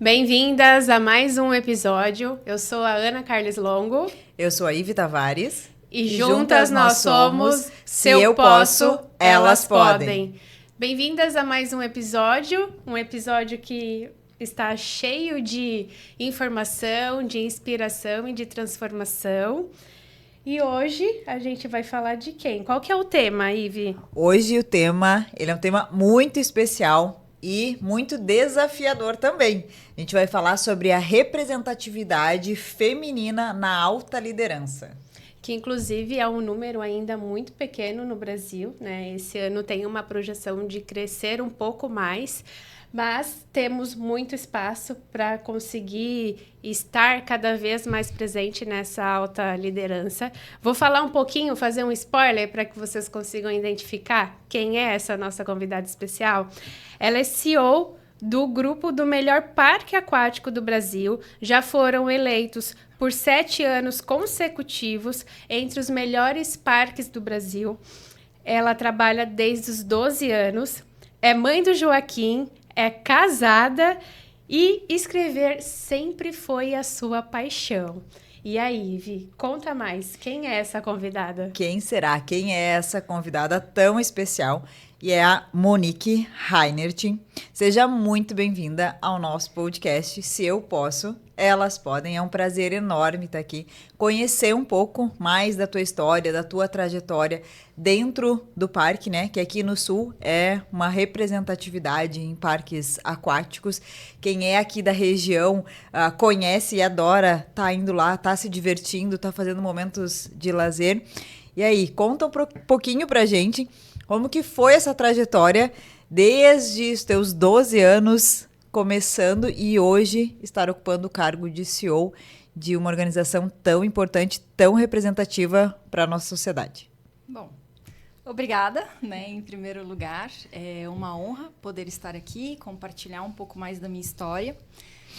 Bem-vindas a mais um episódio. Eu sou a Ana Carles Longo. Eu sou a Ivy Tavares. E juntas nós somos Se Eu Posso, Elas Podem. Bem-vindas a mais um episódio que está cheio de informação, de inspiração e de transformação. E hoje a gente vai falar de quem? Qual que é o tema, Ivy? Hoje o tema, ele é um tema muito especial e muito desafiador também. A gente vai falar sobre a representatividade feminina na alta liderança. Que inclusive é um número ainda muito pequeno no Brasil, né? Esse ano tem uma projeção de crescer um pouco mais, mas temos muito espaço para conseguir estar cada vez mais presente nessa alta liderança. Vou falar um pouquinho, fazer um spoiler para que vocês consigam identificar quem é essa nossa convidada especial. Ela é CEO do grupo do melhor parque aquático do Brasil. Já foram eleitos por 7 anos consecutivos entre os melhores parques do Brasil. Ela trabalha desde os 12 anos, é mãe do Joaquim, é casada e escrever sempre foi a sua paixão. E aí, Ivy, conta mais, quem é essa convidada? Quem será? Quem é essa convidada tão especial? E é a Monique Reinert. Seja muito bem-vinda ao nosso podcast Se Eu Posso, Elas Podem. É um prazer enorme estar aqui, conhecer um pouco mais da tua história, da tua trajetória dentro do parque, né? Que aqui no Sul é uma representatividade em parques aquáticos. Quem é aqui da região conhece e adora estar indo lá, tá se divertindo, tá fazendo momentos de lazer. E aí, conta um pouquinho pra gente como que foi essa trajetória desde os teus 12 anos começando e hoje estar ocupando o cargo de CEO de uma organização tão importante, tão representativa para a nossa sociedade? Bom, obrigada, né, em primeiro lugar. É uma honra poder estar aqui e compartilhar um pouco mais da minha história.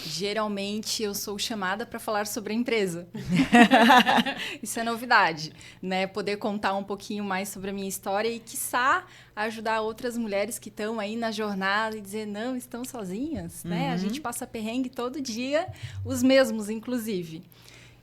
Geralmente eu sou chamada para falar sobre a empresa. Isso é novidade, né? Poder contar um pouquinho mais sobre a minha história e, quiçá, ajudar outras mulheres que estão aí na jornada e dizer, não, estão sozinhas, né? A gente passa perrengue todo dia, os mesmos, inclusive.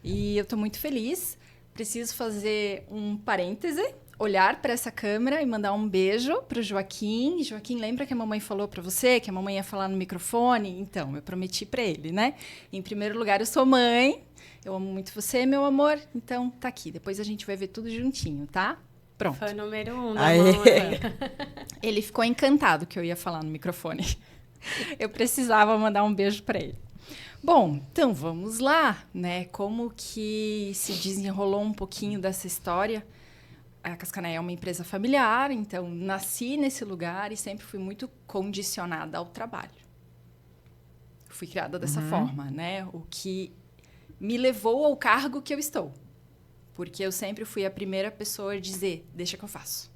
E eu estou muito feliz. Preciso fazer um parêntese, olhar para essa câmera e mandar um beijo para o Joaquim. Joaquim, lembra que a mamãe falou para você que a mamãe ia falar no microfone? Então, eu prometi para ele, né? Em primeiro lugar, eu sou mãe. Eu amo muito você, meu amor. Então, tá aqui. Depois a gente vai ver tudo juntinho, tá? Pronto. Fã número 1 da mamãe. Ele ficou encantado que eu ia falar no microfone. Eu precisava mandar um beijo para ele. Bom, então vamos lá, né? Como que se desenrolou um pouquinho dessa história? A Cascanéia é uma empresa familiar, então nasci nesse lugar e sempre fui muito condicionada ao trabalho. Fui criada dessa forma, né? O que me levou ao cargo que eu estou. Porque eu sempre fui a primeira pessoa a dizer, deixa que eu faço.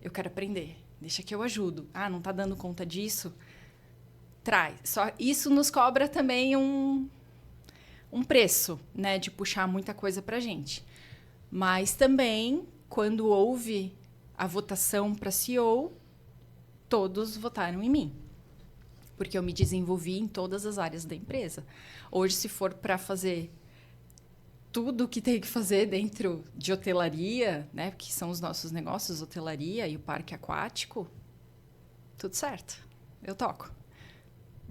Eu quero aprender, deixa que eu ajudo. Ah, não está dando conta disso? Traz. Só isso nos cobra também um preço, né? De puxar muita coisa pra gente. Mas também, quando houve a votação para CEO, todos votaram em mim. Porque eu me desenvolvi em todas as áreas da empresa. Hoje, se for para fazer tudo o que tem que fazer dentro de hotelaria, né, que são os nossos negócios, hotelaria e o parque aquático, tudo certo, eu toco.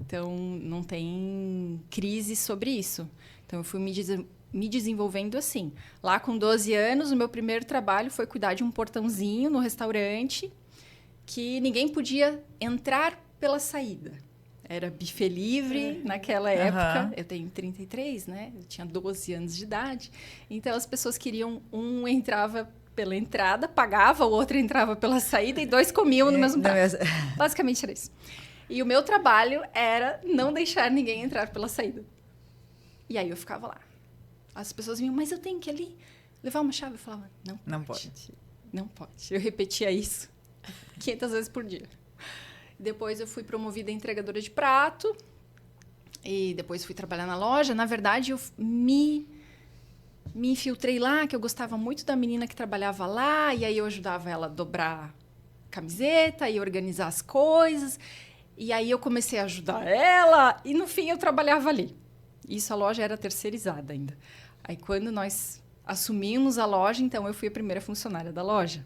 Então, não tem crise sobre isso. Então, eu fui me desenvolvendo assim. Lá com 12 anos, o meu primeiro trabalho foi cuidar de um portãozinho no restaurante que ninguém podia entrar pela saída. Era buffet livre naquela época. Eu tenho 33, né? Eu tinha 12 anos de idade. Então, as pessoas queriam... Um entrava pela entrada, pagava, o outro entrava pela saída e 2 comiam no mesmo prato. Basicamente era isso. E o meu trabalho era não deixar ninguém entrar pela saída. E aí eu ficava lá. As pessoas vinham, mas eu tenho que ali levar uma chave. Eu falava, não pode. Não pode. Eu repetia isso 500 vezes por dia. Depois eu fui promovida a entregadora de prato. E depois fui trabalhar na loja. Na verdade, eu me infiltrei lá, que eu gostava muito da menina que trabalhava lá. E aí eu ajudava ela a dobrar camiseta e organizar as coisas. E aí eu comecei a ajudar ela e no fim eu trabalhava ali. Isso, a loja era terceirizada ainda. Aí quando nós assumimos a loja, então eu fui a primeira funcionária da loja.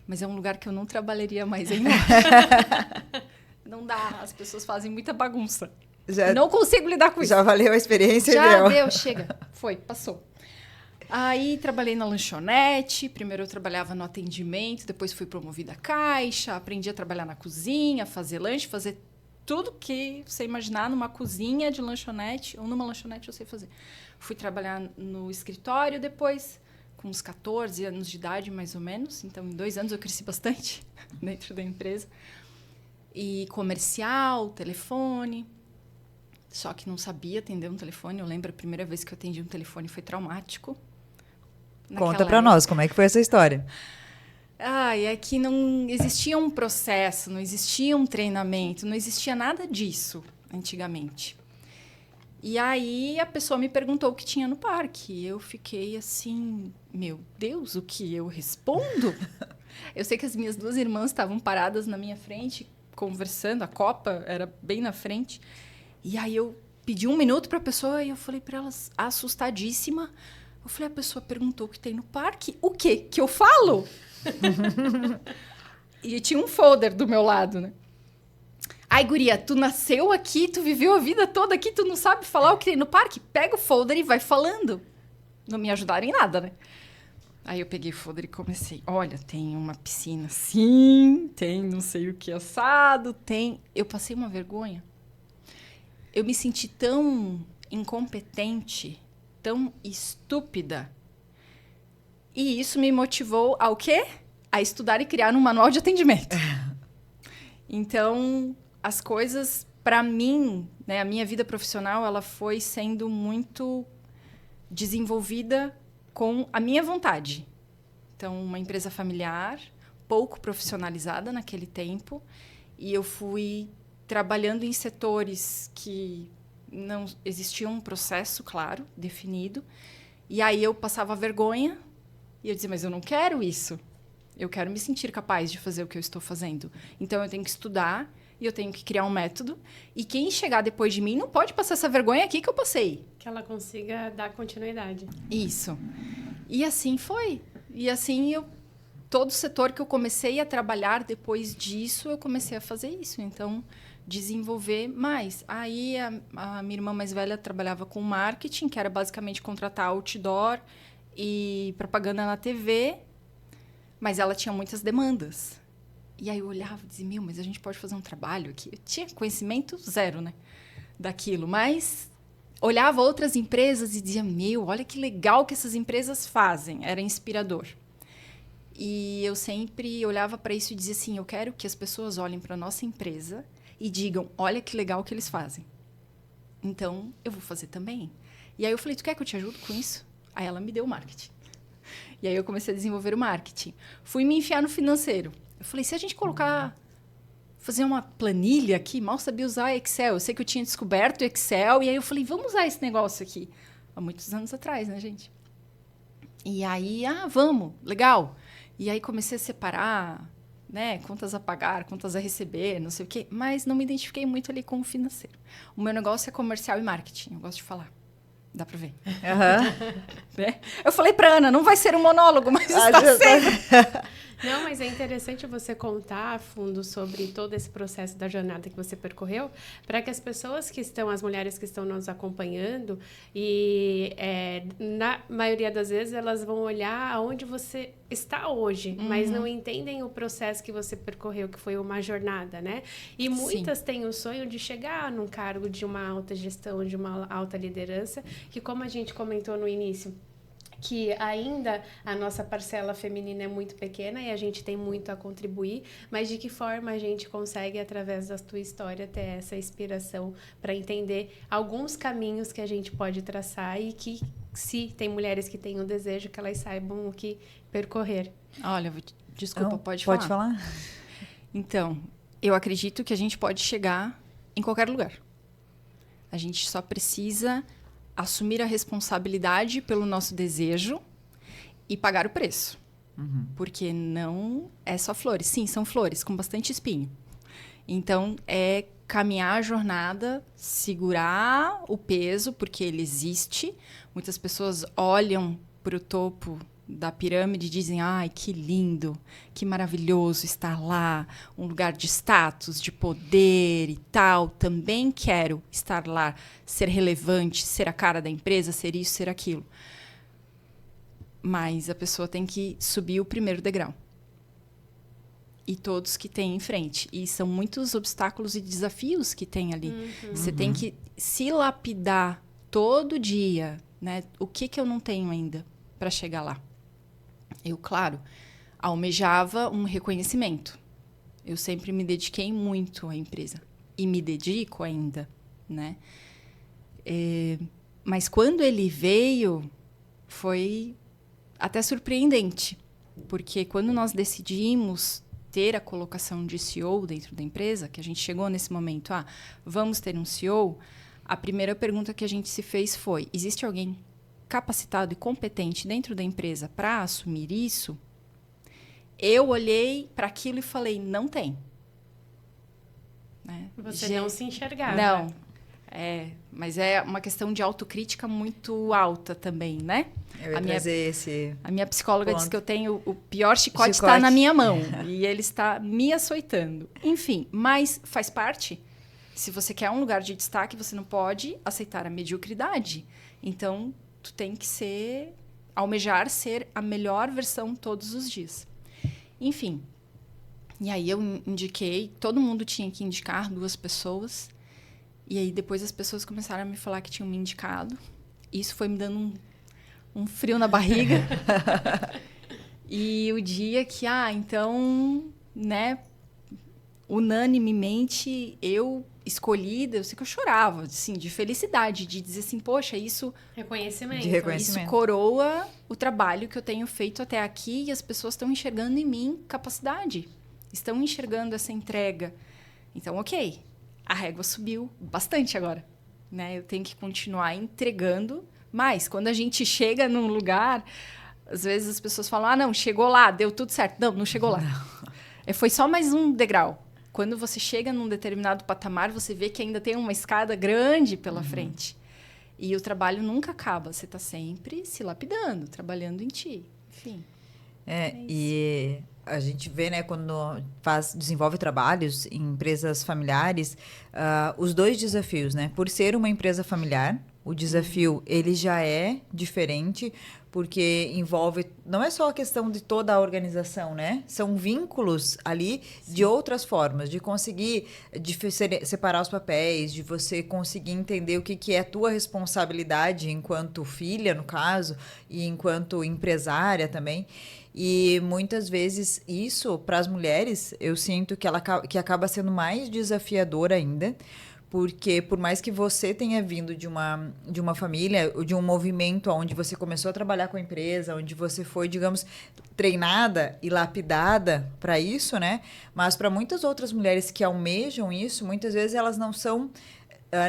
Mas é um lugar que eu não trabalharia mais em loja. Não dá, as pessoas fazem muita bagunça. Não consigo lidar com isso. Já valeu a experiência? Já deu, chega. Foi, passou. Aí trabalhei na lanchonete, primeiro eu trabalhava no atendimento, depois fui promovida a caixa, aprendi a trabalhar na cozinha, fazer lanche, fazer tudo que você imaginar numa cozinha de lanchonete ou numa lanchonete eu sei fazer. Fui trabalhar no escritório depois, com uns 14 anos de idade mais ou menos, então em 2 anos eu cresci bastante dentro da empresa. E comercial, telefone, só que não sabia atender um telefone. Eu lembro a primeira vez que eu atendi um telefone foi traumático. Conta pra nós, como é que foi essa história? É que não existia um processo, não existia um treinamento, não existia nada disso antigamente. E aí a pessoa me perguntou o que tinha no parque. Eu fiquei assim, meu Deus, o que eu respondo? Eu sei que as minhas 2 irmãs estavam paradas na minha frente, conversando, a copa era bem na frente. E aí eu pedi 1 minuto para a pessoa e eu falei para elas, assustadíssima, eu falei, a pessoa perguntou o que tem no parque. O quê? Que eu falo? E tinha um folder do meu lado, né? Ai, guria, tu nasceu aqui, tu viveu a vida toda aqui, tu não sabe falar o que tem no parque? Pega o folder e vai falando. Não me ajudaram em nada, né? Aí eu peguei o folder e comecei. Olha, tem uma piscina assim, tem não sei o que assado, tem... Eu passei uma vergonha. Eu me senti tão incompetente, tão estúpida. E isso me motivou ao quê? A estudar e criar um manual de atendimento. Então, as coisas, para mim, né, a minha vida profissional, ela foi sendo muito desenvolvida com a minha vontade. Então, uma empresa familiar, pouco profissionalizada naquele tempo, e eu fui trabalhando em setores que não existia um processo claro, definido, e aí eu passava vergonha, e eu dizia, mas eu não quero isso. Eu quero me sentir capaz de fazer o que eu estou fazendo. Então, eu tenho que estudar, e eu tenho que criar um método, e quem chegar depois de mim não pode passar essa vergonha aqui que eu passei. Que ela consiga dar continuidade. Isso. E assim foi. E assim, todo setor que eu comecei a trabalhar depois disso, eu comecei a fazer isso. Então, desenvolver mais. Aí, a minha irmã mais velha trabalhava com marketing, que era basicamente contratar outdoor e propaganda na TV, mas ela tinha muitas demandas. E aí eu olhava e dizia, mas a gente pode fazer um trabalho aqui. Eu tinha conhecimento zero, né, daquilo, mas olhava outras empresas e dizia, olha que legal que essas empresas fazem. Era inspirador. E eu sempre olhava para isso e dizia assim, eu quero que as pessoas olhem para a nossa empresa e digam, olha que legal que eles fazem. Então, eu vou fazer também. E aí eu falei, tu quer que eu te ajude com isso? Aí ela me deu o marketing. E aí eu comecei a desenvolver o marketing. Fui me enfiar no financeiro. Eu falei, se a gente fazer uma planilha aqui, mal sabia usar Excel. Eu sei que eu tinha descoberto o Excel, e aí eu falei, vamos usar esse negócio aqui. Há muitos anos atrás, né, gente? E aí, vamos, legal. E aí comecei a separar, né, contas a pagar, contas a receber, não sei o quê, mas não me identifiquei muito ali com o financeiro. O meu negócio é comercial e marketing, eu gosto de falar. Dá pra ver. Né? Eu falei pra Ana, não vai ser um monólogo, mas está sendo. Não, mas é interessante você contar a fundo sobre todo esse processo da jornada que você percorreu, para que as pessoas as mulheres que estão nos acompanhando, e na maioria das vezes elas vão olhar aonde você está hoje, mas não entendem o processo que você percorreu, que foi uma jornada, né? E muitas têm o sonho de chegar num cargo de uma alta gestão, de uma alta liderança, que como a gente comentou no início, que ainda a nossa parcela feminina é muito pequena e a gente tem muito a contribuir, mas de que forma a gente consegue, através da tua história, ter essa inspiração para entender alguns caminhos que a gente pode traçar e que, se tem mulheres que têm o desejo, que elas saibam o que percorrer. Olha, desculpa, pode falar? Pode falar. Então, eu acredito que a gente pode chegar em qualquer lugar. A gente só precisa assumir a responsabilidade pelo nosso desejo e pagar o preço. Porque não é só flores. Sim, são flores com bastante espinho. Então, é caminhar a jornada, segurar o peso, porque ele existe. Muitas pessoas olham para o topo da pirâmide e dizem, ai, que lindo, que maravilhoso estar lá, um lugar de status, de poder e tal. Também quero estar lá, ser relevante, ser a cara da empresa, ser isso, ser aquilo. Mas a pessoa tem que subir o primeiro degrau. E todos que tem em frente. E são muitos obstáculos e desafios que tem ali. Você tem que se lapidar todo dia, né? O que eu não tenho ainda para chegar lá? Eu, claro, almejava um reconhecimento. Eu sempre me dediquei muito à empresa. E me dedico ainda, né? Mas quando ele veio, foi até surpreendente. Porque quando nós decidimos ter a colocação de CEO dentro da empresa, que a gente chegou nesse momento, vamos ter um CEO, a primeira pergunta que a gente se fez foi, existe alguém capacitado e competente dentro da empresa para assumir isso? Eu olhei para aquilo e falei, não tem. Né? Você não se enxergava. Não. Mas é uma questão de autocrítica muito alta também, né? Eu ia trazer esse A minha psicóloga ponto. diz que eu tenho o pior chicote está na minha mão e ele está me açoitando. Enfim, mas faz parte. Se você quer um lugar de destaque, você não pode aceitar a mediocridade. Então, tu tem que almejar ser a melhor versão todos os dias. Enfim. E aí eu indiquei, todo mundo tinha que indicar 2 pessoas. E aí depois as pessoas começaram a me falar que tinham me indicado. Isso foi me dando um frio na barriga. E o dia que, então, né, unanimemente eu escolhida, eu sei que eu chorava, assim, de felicidade, de dizer assim, poxa, isso... Reconhecimento. De reconhecimento. Isso coroa o trabalho que eu tenho feito até aqui e as pessoas estão enxergando em mim capacidade. Estão enxergando essa entrega. Então, ok, a régua subiu bastante agora. Né? Eu tenho que continuar entregando, mas quando a gente chega num lugar, às vezes as pessoas falam, não, chegou lá, deu tudo certo. Não chegou lá. Foi só mais um degrau. Quando você chega num determinado patamar, você vê que ainda tem uma escada grande pela frente. E o trabalho nunca acaba. Você está sempre se lapidando, trabalhando em ti. Enfim. E a gente vê, né, quando desenvolve trabalhos em empresas familiares, os 2 desafios, né? Por ser uma empresa familiar, o desafio ele já é diferente, porque envolve, não é só a questão de toda a organização, né? São vínculos ali de outras formas, de conseguir separar os papéis, de você conseguir entender o que é a tua responsabilidade enquanto filha, no caso, e enquanto empresária também. E muitas vezes isso, para as mulheres, eu sinto que acaba sendo mais desafiador ainda, porque por mais que você tenha vindo de uma família, de um movimento onde você começou a trabalhar com a empresa, onde você foi, digamos, treinada e lapidada para isso, né? Mas para muitas outras mulheres que almejam isso, muitas vezes elas não são...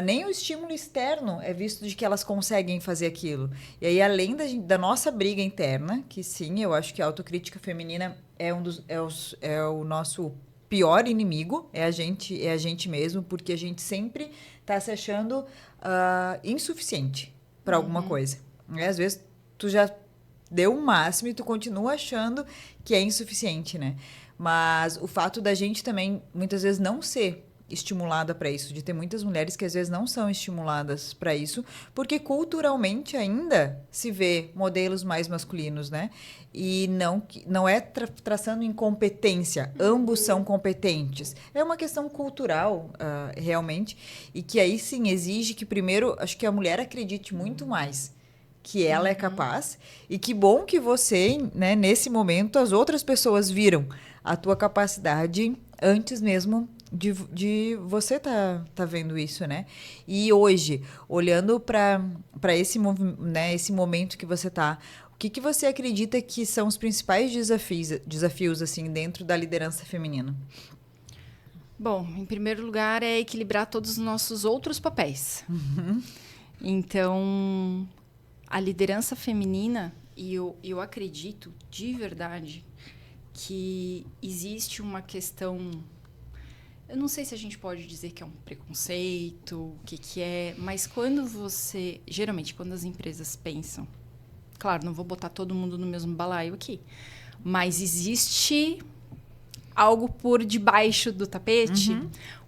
nem o estímulo externo é visto de que elas conseguem fazer aquilo. E aí, além da nossa briga interna, que sim, eu acho que a autocrítica feminina é o nosso pior inimigo, é a gente mesmo, porque a gente sempre está se achando insuficiente para alguma coisa. E, às vezes, tu já deu o máximo e tu continua achando que é insuficiente, né? Mas o fato da gente também, muitas vezes, não ser estimulada para isso, de ter muitas mulheres que às vezes não são estimuladas para isso, porque culturalmente ainda se vê modelos mais masculinos, né? E não é traçando incompetência, ambos são competentes. É uma questão cultural, realmente, e que aí sim exige que primeiro, acho que a mulher acredite muito mais que ela é capaz, e que bom que você, né, nesse momento, as outras pessoas viram a tua capacidade antes mesmo de você tá vendo isso, né? E hoje, olhando para esse, né, esse momento que você tá, o que você acredita que são os principais desafios assim, dentro da liderança feminina? Bom, em primeiro lugar, é equilibrar todos os nossos outros papéis. Então, a liderança feminina, e eu acredito de verdade que existe uma questão eu não sei se a gente pode dizer que é um preconceito, o que é, mas quando geralmente, quando as empresas pensam, claro, não vou botar todo mundo no mesmo balaio aqui, mas existe algo por debaixo do tapete,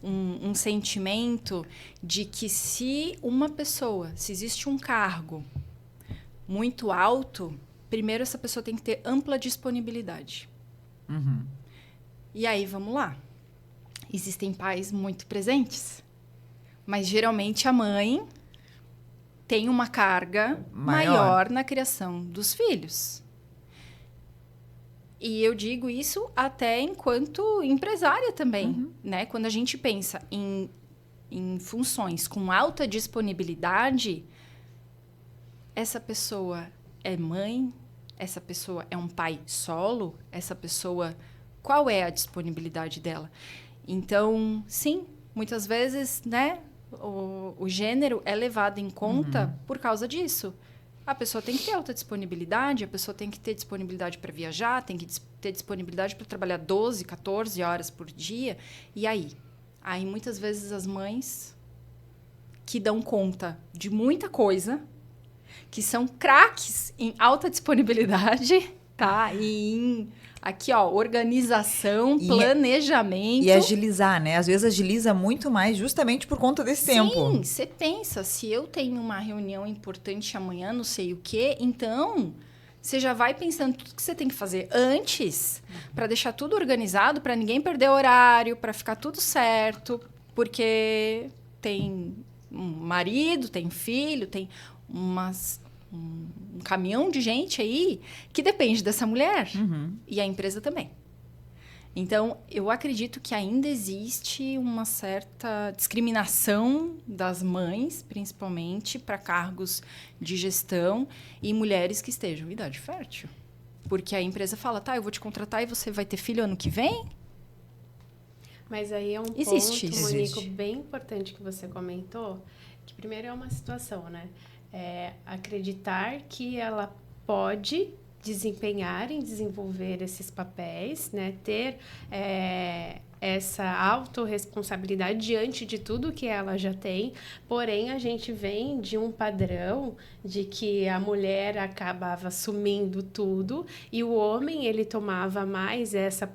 um sentimento de que se existe um cargo muito alto, primeiro essa pessoa tem que ter ampla disponibilidade. E aí, vamos lá. Existem pais muito presentes, mas geralmente a mãe tem uma carga maior na criação dos filhos. E eu digo isso até enquanto empresária também, né? Quando a gente pensa em funções com alta disponibilidade, essa pessoa é mãe, essa pessoa é um pai solo, essa pessoa, qual é a disponibilidade dela? Então, sim, muitas vezes, né, o gênero é levado em conta por causa disso. A pessoa tem que ter alta disponibilidade, a pessoa tem que ter disponibilidade para viajar, tem que ter disponibilidade para trabalhar 12, 14 horas por dia. E aí? Aí, muitas vezes, as mães que dão conta de muita coisa, que são craques em alta disponibilidade, tá? E em, aqui, ó, organização, planejamento. E agilizar, né? Às vezes agiliza muito mais justamente por conta desse tempo. Sim, você pensa, se eu tenho uma reunião importante amanhã, não sei o quê, então você já vai pensando tudo que você tem que fazer antes para deixar tudo organizado, para ninguém perder horário, para ficar tudo certo, porque tem um marido, tem filho, tem um caminhão de gente aí que depende dessa mulher. E a empresa também. Então, eu acredito que ainda existe uma certa discriminação das mães, principalmente, para cargos de gestão e mulheres que estejam em idade fértil. Porque a empresa fala, tá, eu vou te contratar e você vai ter filho ano que vem? Mas aí é um Existe. ponto, Monico, bem importante que você comentou, que primeiro é uma situação, né? Acreditar que ela pode desempenhar em desenvolver esses papéis, né? Ter essa autorresponsabilidade diante de tudo que ela já tem. Porém, a gente vem de um padrão de que a mulher acabava assumindo tudo e o homem, ele tomava mais essa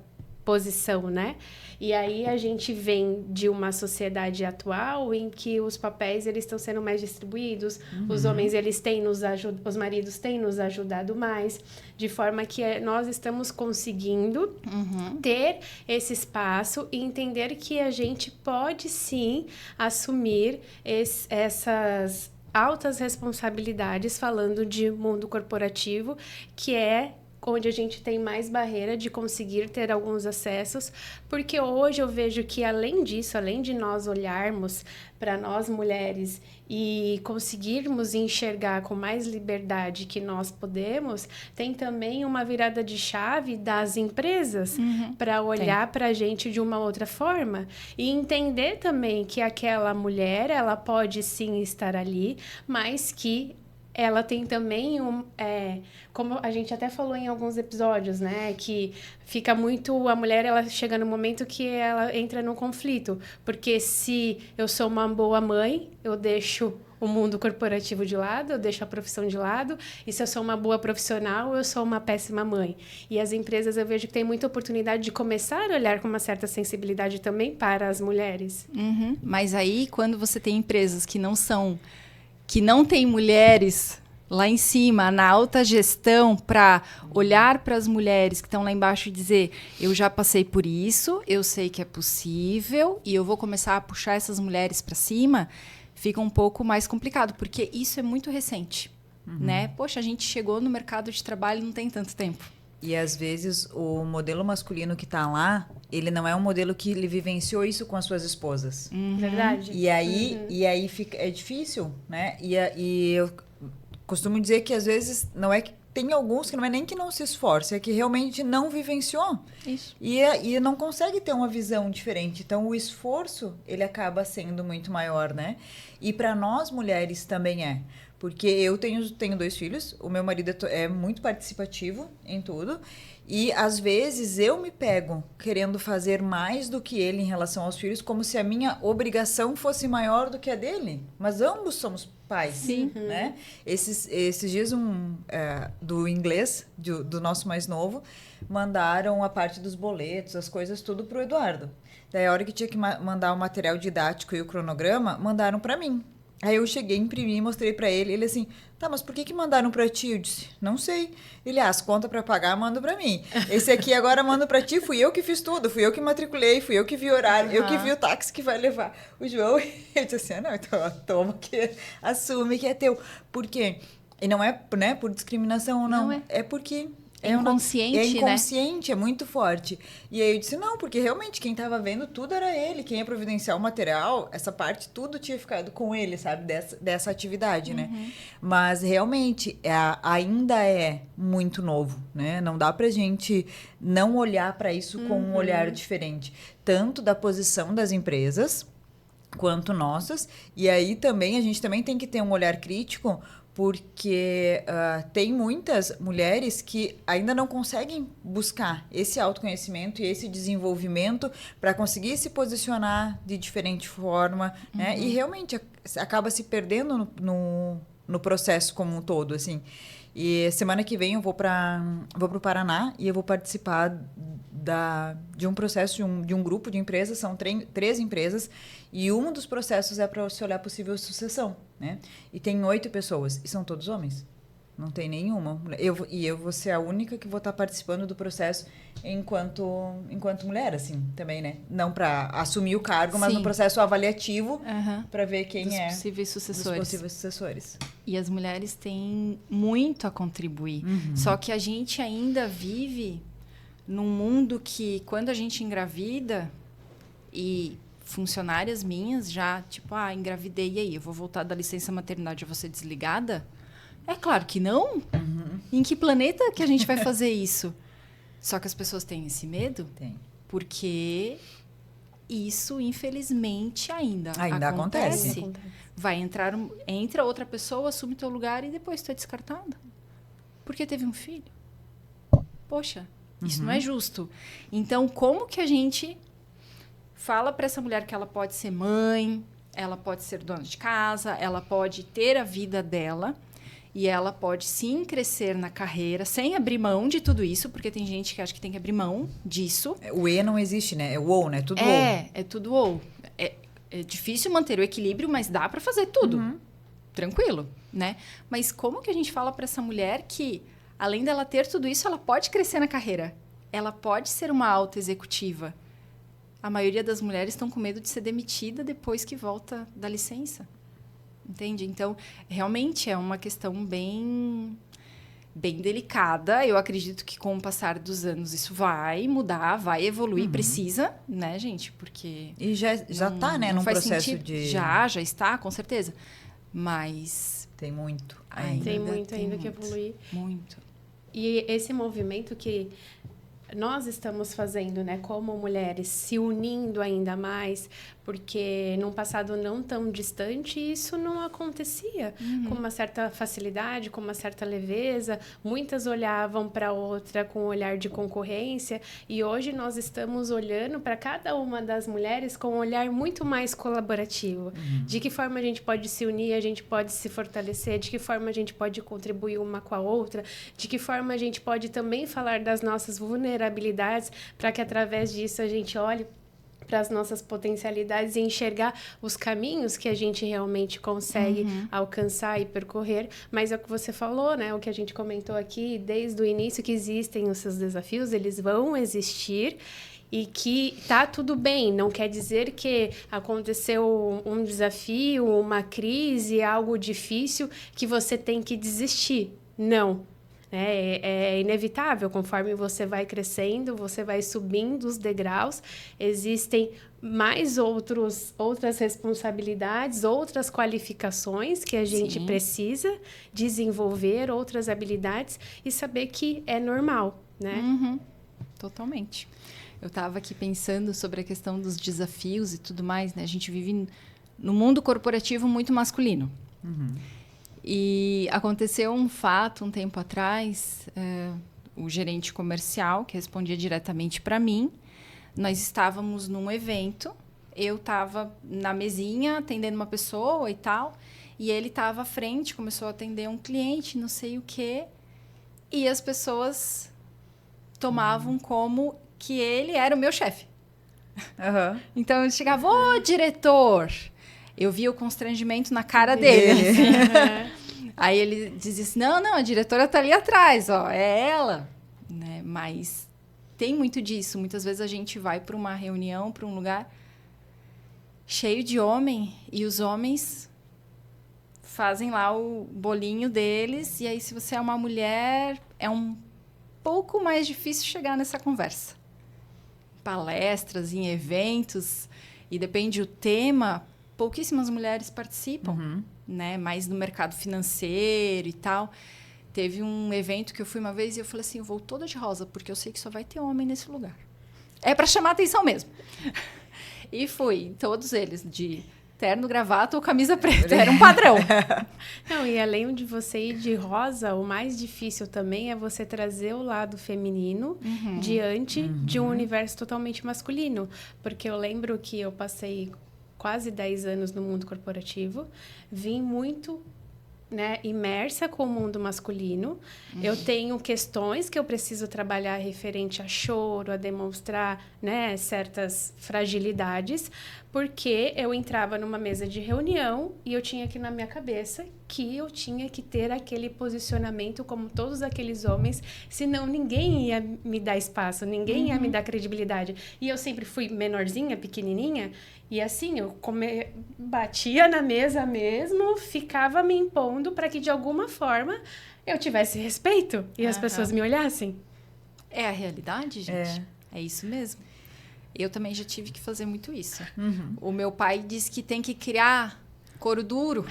posição, né? E aí a gente vem de uma sociedade atual em que os papéis eles estão sendo mais distribuídos, os homens eles têm os maridos têm nos ajudado mais, de forma que nós estamos conseguindo ter esse espaço e entender que a gente pode sim assumir essas altas responsabilidades, falando de mundo corporativo, que é onde a gente tem mais barreira de conseguir ter alguns acessos, porque hoje eu vejo que, além disso, além de nós olharmos para nós mulheres e conseguirmos enxergar com mais liberdade que nós podemos, tem também uma virada de chave das empresas para olhar para a gente de uma outra forma e entender também que aquela mulher, ela pode sim estar ali, mas que ela tem também como a gente até falou em alguns episódios, né? Que fica muito... A mulher, ela chega no momento que ela entra num conflito. Porque se eu sou uma boa mãe, eu deixo o mundo corporativo de lado, eu deixo a profissão de lado. E se eu sou uma boa profissional, eu sou uma péssima mãe. E as empresas, eu vejo que tem muita oportunidade de começar a olhar com uma certa sensibilidade também para as mulheres. Mas aí, quando você tem empresas que não tem mulheres lá em cima, na alta gestão, para olhar para as mulheres que estão lá embaixo e dizer, eu já passei por isso, eu sei que é possível e eu vou começar a puxar essas mulheres para cima, fica um pouco mais complicado, porque isso é muito recente, né? Poxa, a gente chegou no mercado de trabalho não tem tanto tempo. E às vezes o modelo masculino que está lá, ele não é um modelo que ele vivenciou isso com as suas esposas. Verdade? E aí é difícil, né? E eu costumo dizer que às vezes não é que tem alguns que não é nem que não se esforça, é que realmente não vivenciou. Isso. E não consegue ter uma visão diferente. Então o esforço, ele acaba sendo muito maior, né? E para nós mulheres também é. Porque eu tenho 2 filhos, o meu marido é muito participativo em tudo, E, às vezes, eu me pego querendo fazer mais do que ele em relação aos filhos, como se a minha obrigação fosse maior do que a dele. Mas ambos somos pais, Sim. né? Esses dias, do inglês, do nosso mais novo, mandaram a parte dos boletos, as coisas, tudo pro Eduardo. Daí, a hora que tinha que mandar o material didático e o cronograma, mandaram para mim. Aí eu cheguei, imprimi e mostrei pra ele. Ele assim, tá, mas por que mandaram pra ti? Eu disse, não sei. Ele, as contas pra pagar, manda pra mim. Esse aqui agora mando pra ti, fui eu que fiz tudo. Fui eu que matriculei, fui eu que vi horário, eu que vi o táxi que vai levar o João. Ele disse assim, não, então toma que assume que é teu. Por quê? E não é, né, por discriminação, não. É porque... É inconsciente, né? É inconsciente, é muito forte. E aí eu disse, não, porque realmente quem estava vendo tudo era ele. Quem ia providenciar o material, essa parte, tudo tinha ficado com ele, sabe? Dessa atividade, né? Mas realmente ainda é muito novo, né? Não dá pra gente não olhar para isso com um olhar diferente. Tanto da posição das empresas, quanto nossas. E aí também, a gente também tem que ter um olhar crítico, porque tem muitas mulheres que ainda não conseguem buscar esse autoconhecimento e esse desenvolvimento para conseguir se posicionar de diferente forma, né? E realmente acaba se perdendo no processo como um todo, assim. E semana que vem eu vou para o Paraná e eu vou participar de um processo de um grupo de empresas, são 3 empresas, e um dos processos é para se olhar possível sucessão, né? E tem 8 pessoas, e são todos homens. Não tem nenhuma mulher. Eu vou ser a única que vou estar participando do processo enquanto mulher, assim, também, né? Não para assumir o cargo, mas no processo avaliativo para ver quem dos é possíveis sucessores. Dos possíveis sucessores. E as mulheres têm muito a contribuir. Só que a gente ainda vive num mundo que, quando a gente engravida, e funcionárias minhas já, tipo, engravidei, e aí? Eu vou voltar da licença maternidade, eu vou ser desligada? É claro que não. Em que planeta que a gente vai fazer isso? Só que as pessoas têm esse medo. Tem. Porque isso, infelizmente, ainda acontece. Entra outra pessoa, assume teu lugar e depois tu é descartada. Porque teve um filho. Poxa, isso não é justo. Então, como que a gente fala para essa mulher que ela pode ser mãe, ela pode ser dona de casa, ela pode ter a vida dela, e ela pode sim crescer na carreira sem abrir mão de tudo isso, porque tem gente que acha que tem que abrir mão disso. O E não existe, né? É o ou, né? Tudo ou. É tudo ou. É difícil manter o equilíbrio, mas dá para fazer tudo. Tranquilo, né? Mas como que a gente fala para essa mulher que, além dela ter tudo isso, ela pode crescer na carreira? Ela pode ser uma alta executiva. A maioria das mulheres estão com medo de ser demitida depois que volta da licença. Entende? Então, realmente é uma questão bem delicada. Eu acredito que, com o passar dos anos, isso vai mudar, vai evoluir. Precisa, né, gente? Porque... E já está, né, num processo sentido. de... Já está, com certeza. Mas... Tem muito Tem muito ainda que evoluir. Muito. E esse movimento que nós estamos fazendo, né, como mulheres, se unindo ainda mais, porque num passado não tão distante isso não acontecia com uma certa facilidade, com uma certa leveza. Muitas olhavam para outra com um olhar de concorrência, e hoje nós estamos olhando para cada uma das mulheres com um olhar muito mais colaborativo. De que forma a gente pode se unir, a gente pode se fortalecer, de que forma a gente pode contribuir uma com a outra, de que forma a gente pode também falar das nossas vulnerabilidades, para que através disso a gente olhe para as nossas potencialidades e enxergar os caminhos que a gente realmente consegue alcançar e percorrer. Mas é o que você falou, né? O que a gente comentou aqui desde o início, que existem os seus desafios, eles vão existir e que tá tudo bem. Não quer dizer que aconteceu um desafio, uma crise, algo difícil, que você tem que desistir. Não. É inevitável, conforme você vai crescendo, você vai subindo os degraus, existem mais outras responsabilidades, outras qualificações que a gente precisa desenvolver, outras habilidades, e saber que é normal, né? Totalmente. Eu estava aqui pensando sobre a questão dos desafios e tudo mais, né? A gente vive no mundo corporativo muito masculino. E aconteceu um fato um tempo atrás, o gerente comercial, que respondia diretamente para mim. Nós estávamos num evento, eu estava na mesinha atendendo uma pessoa e tal, e ele estava à frente, começou a atender um cliente, não sei o quê, e as pessoas tomavam como que ele era o meu chefe. Aham. Então, ele chegava, ô, diretor! Eu via o constrangimento na cara dele. Assim. Aí ele dizia assim, não, a diretora tá ali atrás, ó, é ela. Né? Mas tem muito disso. Muitas vezes a gente vai para uma reunião, para um lugar cheio de homem, e os homens fazem lá o bolinho deles, e aí se você é uma mulher, é um pouco mais difícil chegar nessa conversa. Palestras, em eventos, e depende do tema, pouquíssimas mulheres participam, né? Mais no mercado financeiro e tal. Teve um evento que eu fui uma vez e eu falei assim, eu vou toda de rosa, porque eu sei que só vai ter homem nesse lugar. É para chamar atenção mesmo. E fui, todos eles, de terno, gravata ou camisa preta, era um padrão. Não, e além de você ir de rosa, o mais difícil também é você trazer o lado feminino diante de um universo totalmente masculino. Porque eu lembro que eu passei quase 10 anos no mundo corporativo, vim muito, né, imersa com o mundo masculino. Eu tenho questões que eu preciso trabalhar referente a choro, a demonstrar, né, certas fragilidades, porque eu entrava numa mesa de reunião e eu tinha aqui na minha cabeça que eu tinha que ter aquele posicionamento como todos aqueles homens, senão ninguém ia me dar espaço, ninguém ia me dar credibilidade. E eu sempre fui menorzinha, pequenininha, e assim, eu batia na mesa mesmo, ficava me impondo para que de alguma forma eu tivesse respeito e as pessoas me olhassem. É a realidade, gente. É isso mesmo. Eu também já tive que fazer muito isso. O meu pai disse que tem que criar couro duro,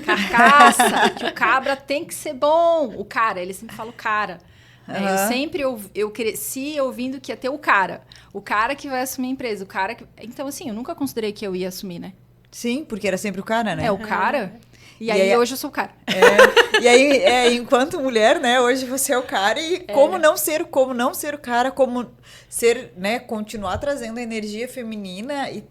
carcaça, que o cabra tem que ser bom. O cara, ele sempre fala o cara. Eu sempre eu cresci ouvindo que ia ter o cara que vai assumir a empresa, o cara que... Então, assim, eu nunca considerei que eu ia assumir, né? Sim, porque era sempre o cara, né? É o cara. E aí, hoje eu sou o cara. E aí, enquanto mulher, né, hoje você é o cara, e como não ser o cara, como ser, né, continuar trazendo a energia feminina e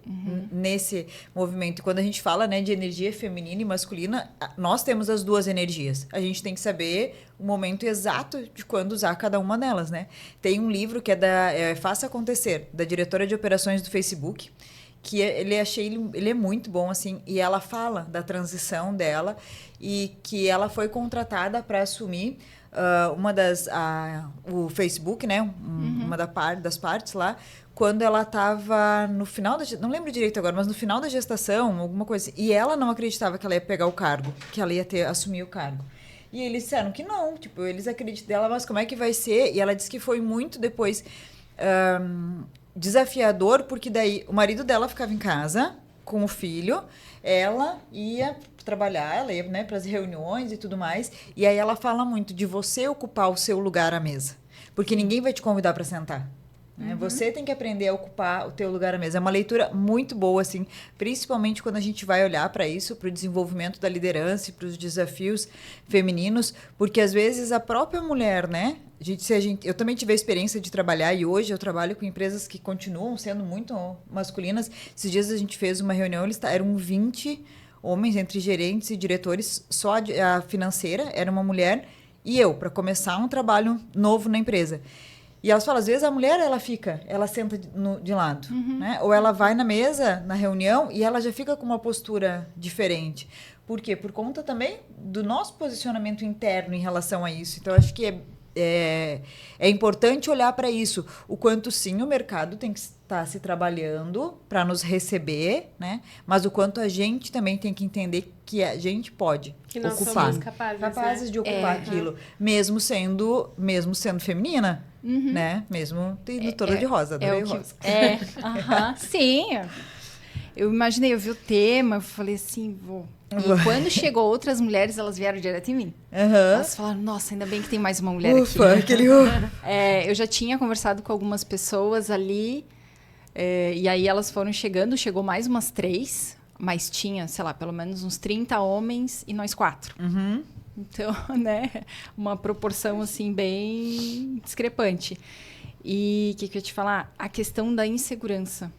nesse movimento. E quando a gente fala, né, de energia feminina e masculina, nós temos as duas energias. A gente tem que saber o momento exato de quando usar cada uma delas, né? Tem um livro que é da Faça Acontecer, da diretora de operações do Facebook, que ele é muito bom, assim, e ela fala da transição dela e que ela foi contratada para assumir o Facebook, né, uma das partes lá, quando ela estava no final não lembro direito agora, mas no final da gestação, alguma coisa assim, e ela não acreditava que ela ia pegar o cargo, que ela ia assumir o cargo. E eles disseram que não, tipo, eles acreditam dela, mas como é que vai ser? E ela disse que foi muito depois... desafiador, porque daí o marido dela ficava em casa com o filho, ela ia trabalhar, ela ia, né, para as reuniões e tudo mais, e aí ela fala muito de você ocupar o seu lugar à mesa, porque ninguém vai te convidar para sentar. Né? Você tem que aprender a ocupar o teu lugar à mesa. É uma leitura muito boa, assim, principalmente quando a gente vai olhar para isso, para o desenvolvimento da liderança e para os desafios femininos, porque às vezes a própria mulher, né? Eu também tive a experiência de trabalhar, e hoje eu trabalho com empresas que continuam sendo muito masculinas. Esses dias a gente fez uma reunião, eram 20 homens, entre gerentes e diretores, só a financeira era uma mulher e eu, para começar um trabalho novo na empresa. E elas falam, às vezes a mulher, ela senta de lado, né? Ou ela vai na mesa, na reunião, e ela já fica com uma postura diferente. Por quê? Por conta também do nosso posicionamento interno em relação a isso. Então, acho que é importante olhar para isso. O quanto, sim, o mercado tem que estar se trabalhando para nos receber, né? Mas o quanto a gente também tem que entender que a gente pode que nós ocupar. Somos capazes, né? De ocupar aquilo, mesmo sendo feminina, né? Mesmo tendo toda de rosa, adorei rosa. Sim. Eu imaginei, eu vi o tema, eu falei assim, vou... E quando chegou outras mulheres, elas vieram direto em mim. Elas falaram, nossa, ainda bem que tem mais uma mulher aqui. Eu já tinha conversado com algumas pessoas ali, e aí elas foram chegou mais umas 3, mas tinha, sei lá, pelo menos uns 30 homens e nós 4. Então, né, uma proporção assim bem discrepante. E o que eu ia te falar? A questão da insegurança.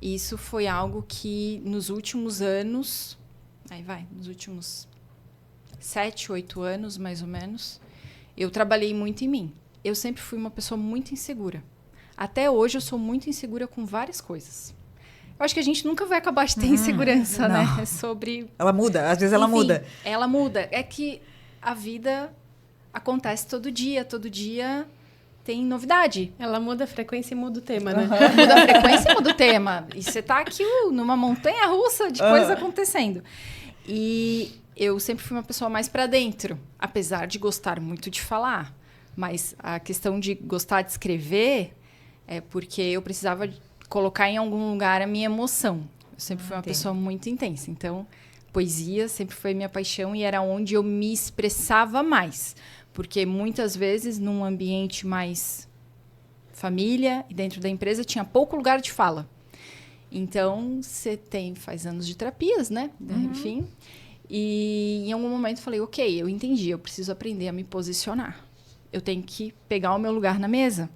Isso foi algo que nos últimos anos, nos últimos 7, 8 anos, mais ou menos, eu trabalhei muito em mim. Eu sempre fui uma pessoa muito insegura. Até hoje eu sou muito insegura com várias coisas. Eu acho que a gente nunca vai acabar de ter insegurança, né? É sobre... Ela muda, às vezes ela muda. Ela muda. É que a vida acontece todo dia tem novidade. Ela muda a frequência e muda o tema, né? Muda a frequência e muda o tema. E você tá aqui numa montanha-russa de coisas acontecendo. E eu sempre fui uma pessoa mais para dentro, apesar de gostar muito de falar. Mas a questão de gostar de escrever é porque eu precisava colocar em algum lugar a minha emoção. Eu sempre fui uma pessoa muito intensa. Então, poesia sempre foi minha paixão e era onde eu me expressava mais. Porque muitas vezes, num ambiente mais família e dentro da empresa, tinha pouco lugar de fala. Então, você faz anos de terapias, né? Enfim. E em algum momento eu falei, ok, eu entendi, eu preciso aprender a me posicionar. Eu tenho que pegar o meu lugar na mesa.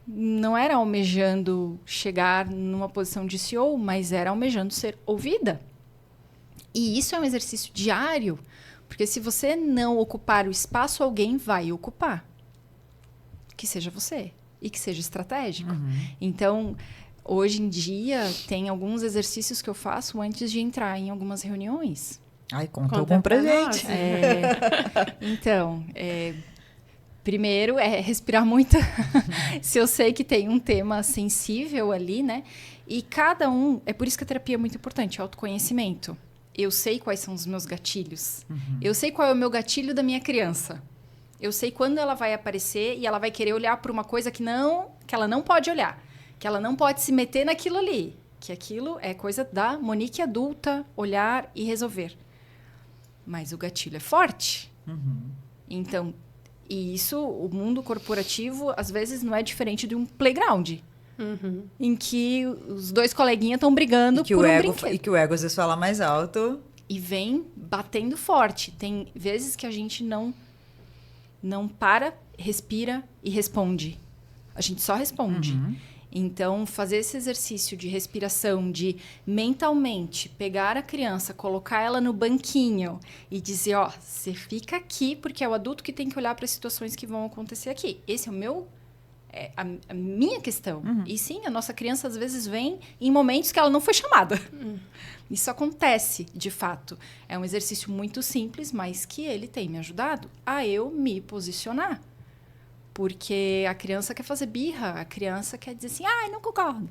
Não era almejando chegar numa posição de CEO, mas era almejando ser ouvida. E isso é um exercício diário, porque se você não ocupar o espaço, alguém vai ocupar. Que seja você e que seja estratégico. Então, hoje em dia, tem alguns exercícios que eu faço antes de entrar em algumas reuniões. Ai, contou com presente. Então, primeiro é respirar muito. Se eu sei que tem um tema sensível ali, né? E cada um... É por isso que a terapia é muito importante, autoconhecimento. Eu sei quais são os meus gatilhos. Eu sei qual é o meu gatilho da minha criança. Eu sei quando ela vai aparecer e ela vai querer olhar para uma coisa que ela não pode olhar. Que ela não pode se meter naquilo ali. Que aquilo é coisa da Monique adulta, olhar e resolver. Mas o gatilho é forte. Então, e isso, o mundo corporativo, às vezes, não é diferente de um playground. Em que os dois coleguinhas estão brigando por um brinquedo. E que o ego às vezes fala mais alto. E vem batendo forte. Tem vezes que a gente não para, respira e responde. A gente só responde. Então, fazer esse exercício de respiração, de mentalmente pegar a criança, colocar ela no banquinho e dizer, ó, você fica aqui porque é o adulto que tem que olhar para as situações que vão acontecer aqui. Esse é o meu... a minha questão. E sim, a nossa criança às vezes vem em momentos que ela não foi chamada. Isso acontece, de fato. É um exercício muito simples, mas que ele tem me ajudado a eu me posicionar. Porque a criança quer fazer birra, a criança quer dizer assim, não concordo.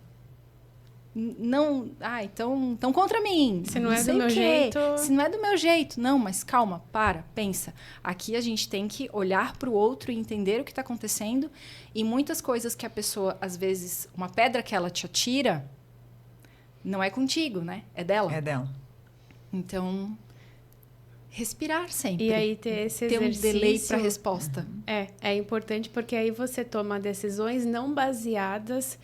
Não, então contra mim. Se não é do meu jeito... Se não é do meu jeito. Não, mas calma, pensa. Aqui a gente tem que olhar para o outro e entender o que está acontecendo. E muitas coisas que a pessoa, às vezes, uma pedra que ela te atira, não é contigo, né? É dela. É dela. Então... respirar sempre. E aí ter esse exercício... Ter um delay para a resposta. É importante porque aí você toma decisões não baseadas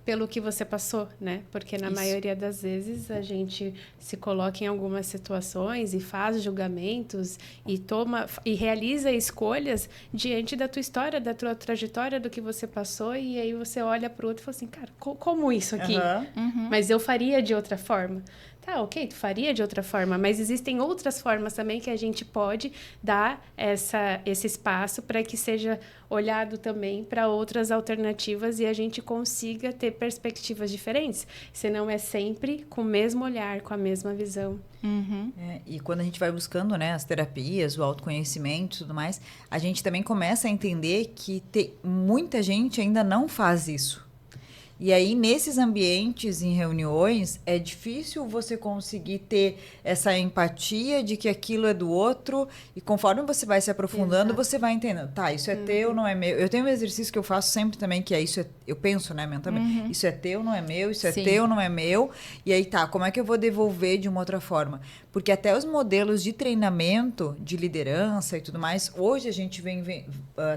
pelo que você passou, né? Porque na maioria das vezes a gente se coloca em algumas situações e faz julgamentos e realiza escolhas diante da tua história, da tua trajetória, do que você passou, e aí você olha para o outro e fala assim, cara, como isso aqui? Mas eu faria de outra forma. Tá, ok, tu faria de outra forma, mas existem outras formas também que a gente pode dar esse espaço para que seja olhado também para outras alternativas e a gente consiga ter perspectivas diferentes. Senão é sempre com o mesmo olhar, com a mesma visão. E quando a gente vai buscando, né, as terapias, o autoconhecimento e tudo mais, a gente também começa a entender que muita gente ainda não faz isso. E aí, nesses ambientes, em reuniões, é difícil você conseguir ter essa empatia de que aquilo é do outro. E conforme você vai se aprofundando, você vai entendendo. Tá, isso é teu, não é meu. Eu tenho um exercício que eu faço sempre também, que é isso. Eu penso, né, mentalmente. Isso é teu, não é meu. Isso é teu, não é meu. E aí, tá, como é que eu vou devolver de uma outra forma? Porque até os modelos de treinamento, de liderança e tudo mais, hoje a gente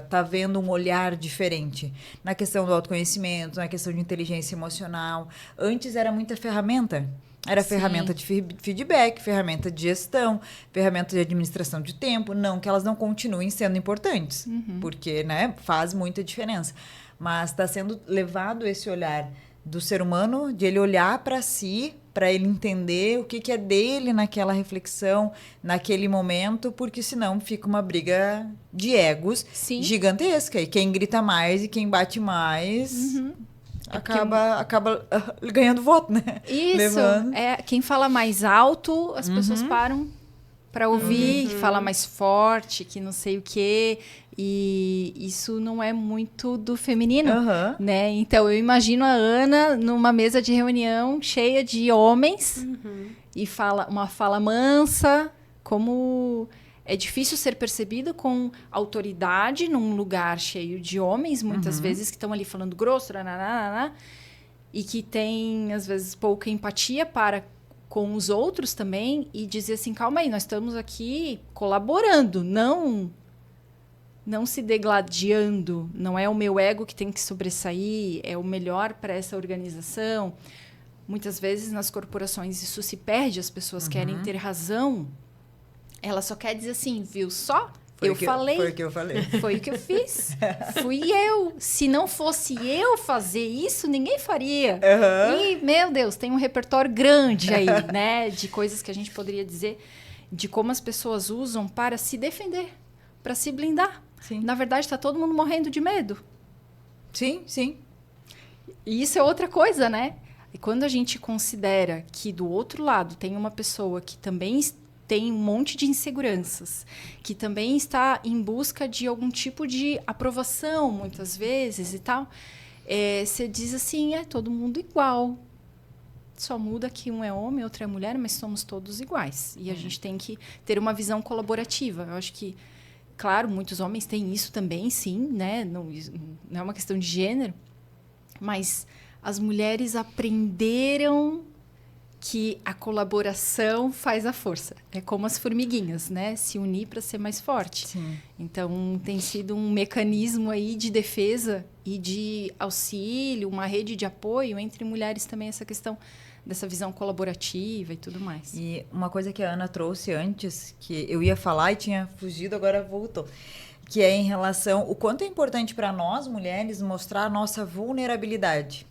tá vendo um olhar diferente. Na questão do autoconhecimento, na questão de inteligência inteligência emocional. Antes era muita ferramenta. Era Sim. ferramenta de feedback, ferramenta de gestão, ferramenta de administração de tempo. Não que elas não continuem sendo importantes, porque, né, faz muita diferença. Mas está sendo levado esse olhar do ser humano, de ele olhar para si, para ele entender o que é dele naquela reflexão, naquele momento, porque senão fica uma briga de egos Sim. gigantesca. E quem grita mais e quem bate mais... acaba ganhando voto, né? Isso, Levando. quem fala mais alto, as pessoas param para ouvir, que fala mais forte, que não sei o quê, e isso não é muito do feminino, né? Então, eu imagino a Ana numa mesa de reunião cheia de homens e uma fala mansa, como... É difícil ser percebido com autoridade num lugar cheio de homens, muitas vezes, que estão ali falando grosso, e que tem, às vezes, pouca empatia para com os outros também, e dizer assim, calma aí, nós estamos aqui colaborando, não se degladiando, não é o meu ego que tem que sobressair, é o melhor para essa organização. Muitas vezes, nas corporações, isso se perde, as pessoas querem ter razão. Ela só quer dizer assim, viu só? Foi o que eu falei. Foi o que eu fiz. Fui eu. Se não fosse eu fazer isso, ninguém faria. E, meu Deus, tem um repertório grande aí, né? De coisas que a gente poderia dizer, de como as pessoas usam para se defender, para se blindar. Sim. Na verdade, está todo mundo morrendo de medo. Sim, sim. E isso é outra coisa, né? E quando a gente considera que do outro lado tem uma pessoa que também tem um monte de inseguranças, que também está em busca de algum tipo de aprovação, muitas vezes, e tal, você diz assim, todo mundo igual. Só muda que um é homem, outro é mulher, mas somos todos iguais. E a gente tem que ter uma visão colaborativa. Eu acho que, claro, muitos homens têm isso também, sim, né? Não é uma questão de gênero, mas as mulheres aprenderam que a colaboração faz a força. É como as formiguinhas, né? Se unir para ser mais forte. Sim. Então, tem sido um mecanismo aí de defesa e de auxílio, uma rede de apoio entre mulheres também, essa questão dessa visão colaborativa e tudo mais. E uma coisa que a Ana trouxe antes, que eu ia falar e tinha fugido, agora voltou, que é em relação o quanto é importante para nós, mulheres, mostrar a nossa vulnerabilidade.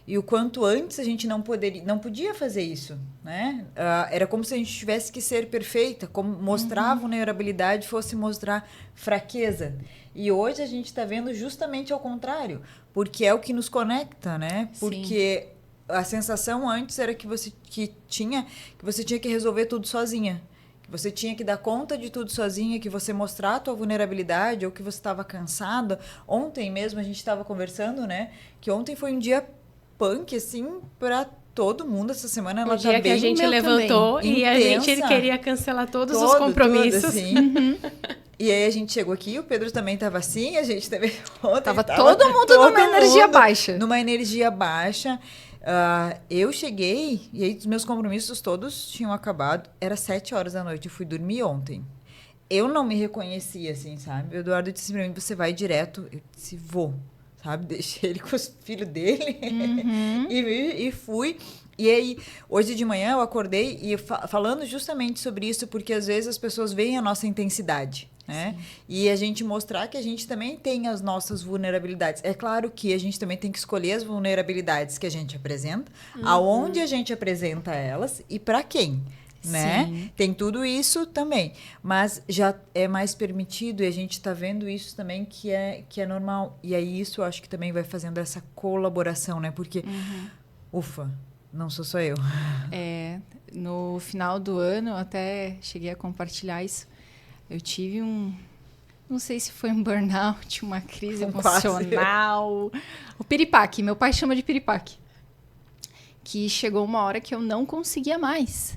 E o quanto antes a gente não podia fazer isso, né? Era como se a gente tivesse que ser perfeita, como mostrar a vulnerabilidade fosse mostrar fraqueza. E hoje a gente está vendo justamente ao contrário, porque é o que nos conecta, né? Porque a sensação antes era que você tinha que resolver tudo sozinha. Que você tinha que dar conta de tudo sozinha, que você mostrar a tua vulnerabilidade ou que você estava cansada. Ontem mesmo a gente estava conversando, né? Que ontem foi um dia punk, assim, pra todo mundo. Essa semana ela tá bem... O dia que a gente levantou também, e intensa. a gente queria cancelar todos os compromissos. Tudo, assim. E aí a gente chegou aqui, o Pedro também tava assim, a gente também... Tava todo mundo numa energia baixa. Numa energia baixa. Eu cheguei, e aí os meus compromissos todos tinham acabado. Era 7 horas da noite, eu fui dormir ontem. Eu não me reconhecia, assim, sabe? O Eduardo disse pra mim, você vai direto? Eu disse, vou. Sabe? Deixei ele com os filhos dele e fui. E aí, hoje de manhã eu acordei e falando justamente sobre isso, porque às vezes as pessoas veem a nossa intensidade, né? E a gente mostrar que a gente também tem as nossas vulnerabilidades. É claro que a gente também tem que escolher as vulnerabilidades que a gente apresenta, aonde a gente apresenta elas e para quem. Né? Sim. Tem tudo isso também, mas já é mais permitido e a gente está vendo isso também que é normal. E aí isso eu acho que também vai fazendo essa colaboração, né? Porque, ufa, não sou só eu. No final do ano, eu até cheguei a compartilhar isso. Eu tive não sei se foi um burnout, uma crise emocional. O piripaque, meu pai chama de piripaque. Que chegou uma hora que eu não conseguia mais.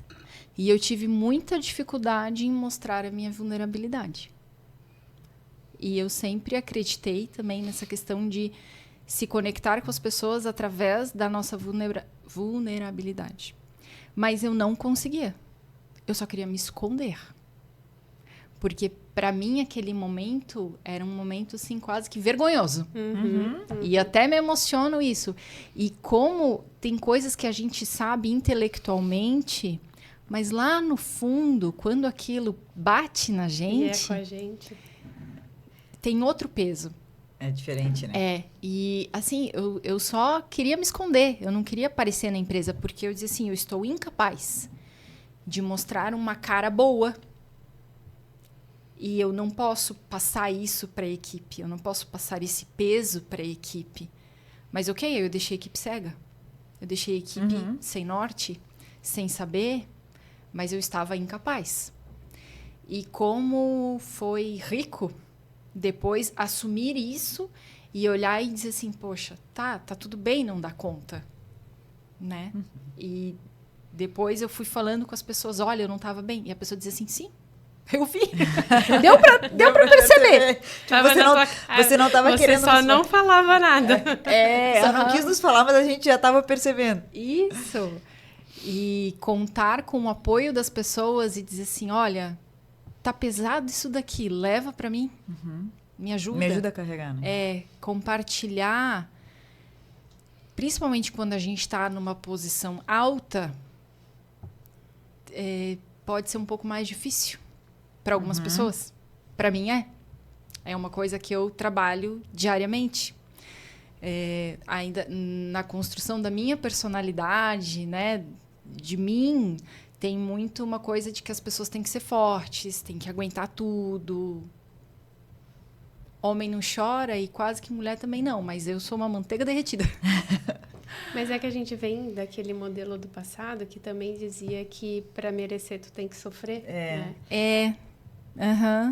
E eu tive muita dificuldade em mostrar a minha vulnerabilidade. E eu sempre acreditei também nessa questão de se conectar com as pessoas através da nossa vulnerabilidade. Mas eu não conseguia. Eu só queria me esconder. Porque, para mim, aquele momento era um momento, assim, quase que vergonhoso. E até me emociono isso. E como tem coisas que a gente sabe intelectualmente, mas lá no fundo, quando aquilo bate na E é gente, com a gente. tem outro peso. É diferente, né? E assim, eu só queria me esconder. Eu não queria aparecer na empresa, porque eu dizia assim, eu estou incapaz de mostrar uma cara boa. E eu não posso passar isso para a equipe, eu não posso passar esse peso para a equipe. Mas ok, eu deixei a equipe cega. Eu deixei a equipe sem norte, sem saber, mas eu estava incapaz. E como foi rico depois assumir isso e olhar e dizer assim, poxa, tá tudo bem não dar conta, né? E depois eu fui falando com as pessoas, olha, eu não estava bem. E a pessoa dizia assim, sim. Eu vi. Deu pra perceber. Você não estava querendo... Você só não falava nada. Só não quis nos falar, mas a gente já estava percebendo. Isso. E contar com o apoio das pessoas e dizer assim, olha, tá pesado isso daqui, leva pra mim. Me ajuda. Me ajuda a carregar, né? Compartilhar, principalmente quando a gente está numa posição alta, pode ser um pouco mais difícil. Para algumas pessoas. Para mim é uma coisa que eu trabalho diariamente. Ainda na construção da minha personalidade, né, de mim, tem muito uma coisa de que as pessoas têm que ser fortes, têm que aguentar tudo. Homem não chora e quase que mulher também não, mas eu sou uma manteiga derretida. Mas é que a gente vem daquele modelo do passado que também dizia que para merecer tu tem que sofrer. Né?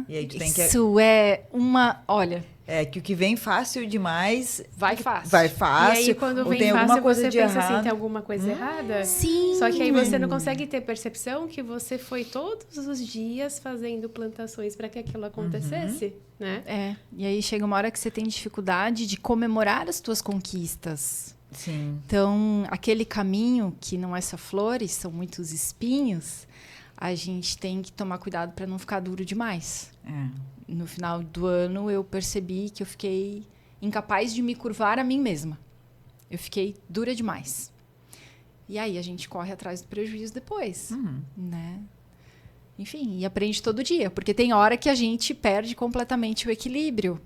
E aí tu tem que... Isso é uma... Olha... que o que vem fácil demais... Vai fácil. Vai fácil. E aí, quando vem tem fácil, alguma coisa você de pensa errado. assim, tem alguma coisa errada? Sim. Só que aí você não consegue ter percepção que você foi todos os dias fazendo plantações para que aquilo acontecesse, né? E aí chega uma hora que você tem dificuldade de comemorar as tuas conquistas. Sim. Então, aquele caminho que não é só flores, são muitos espinhos, a gente tem que tomar cuidado para não ficar duro demais. No final do ano, eu percebi que eu fiquei incapaz de me curvar a mim mesma. Eu fiquei dura demais. E aí, a gente corre atrás do prejuízo depois, né? Enfim, e aprende todo dia. Porque tem hora que a gente perde completamente o equilíbrio.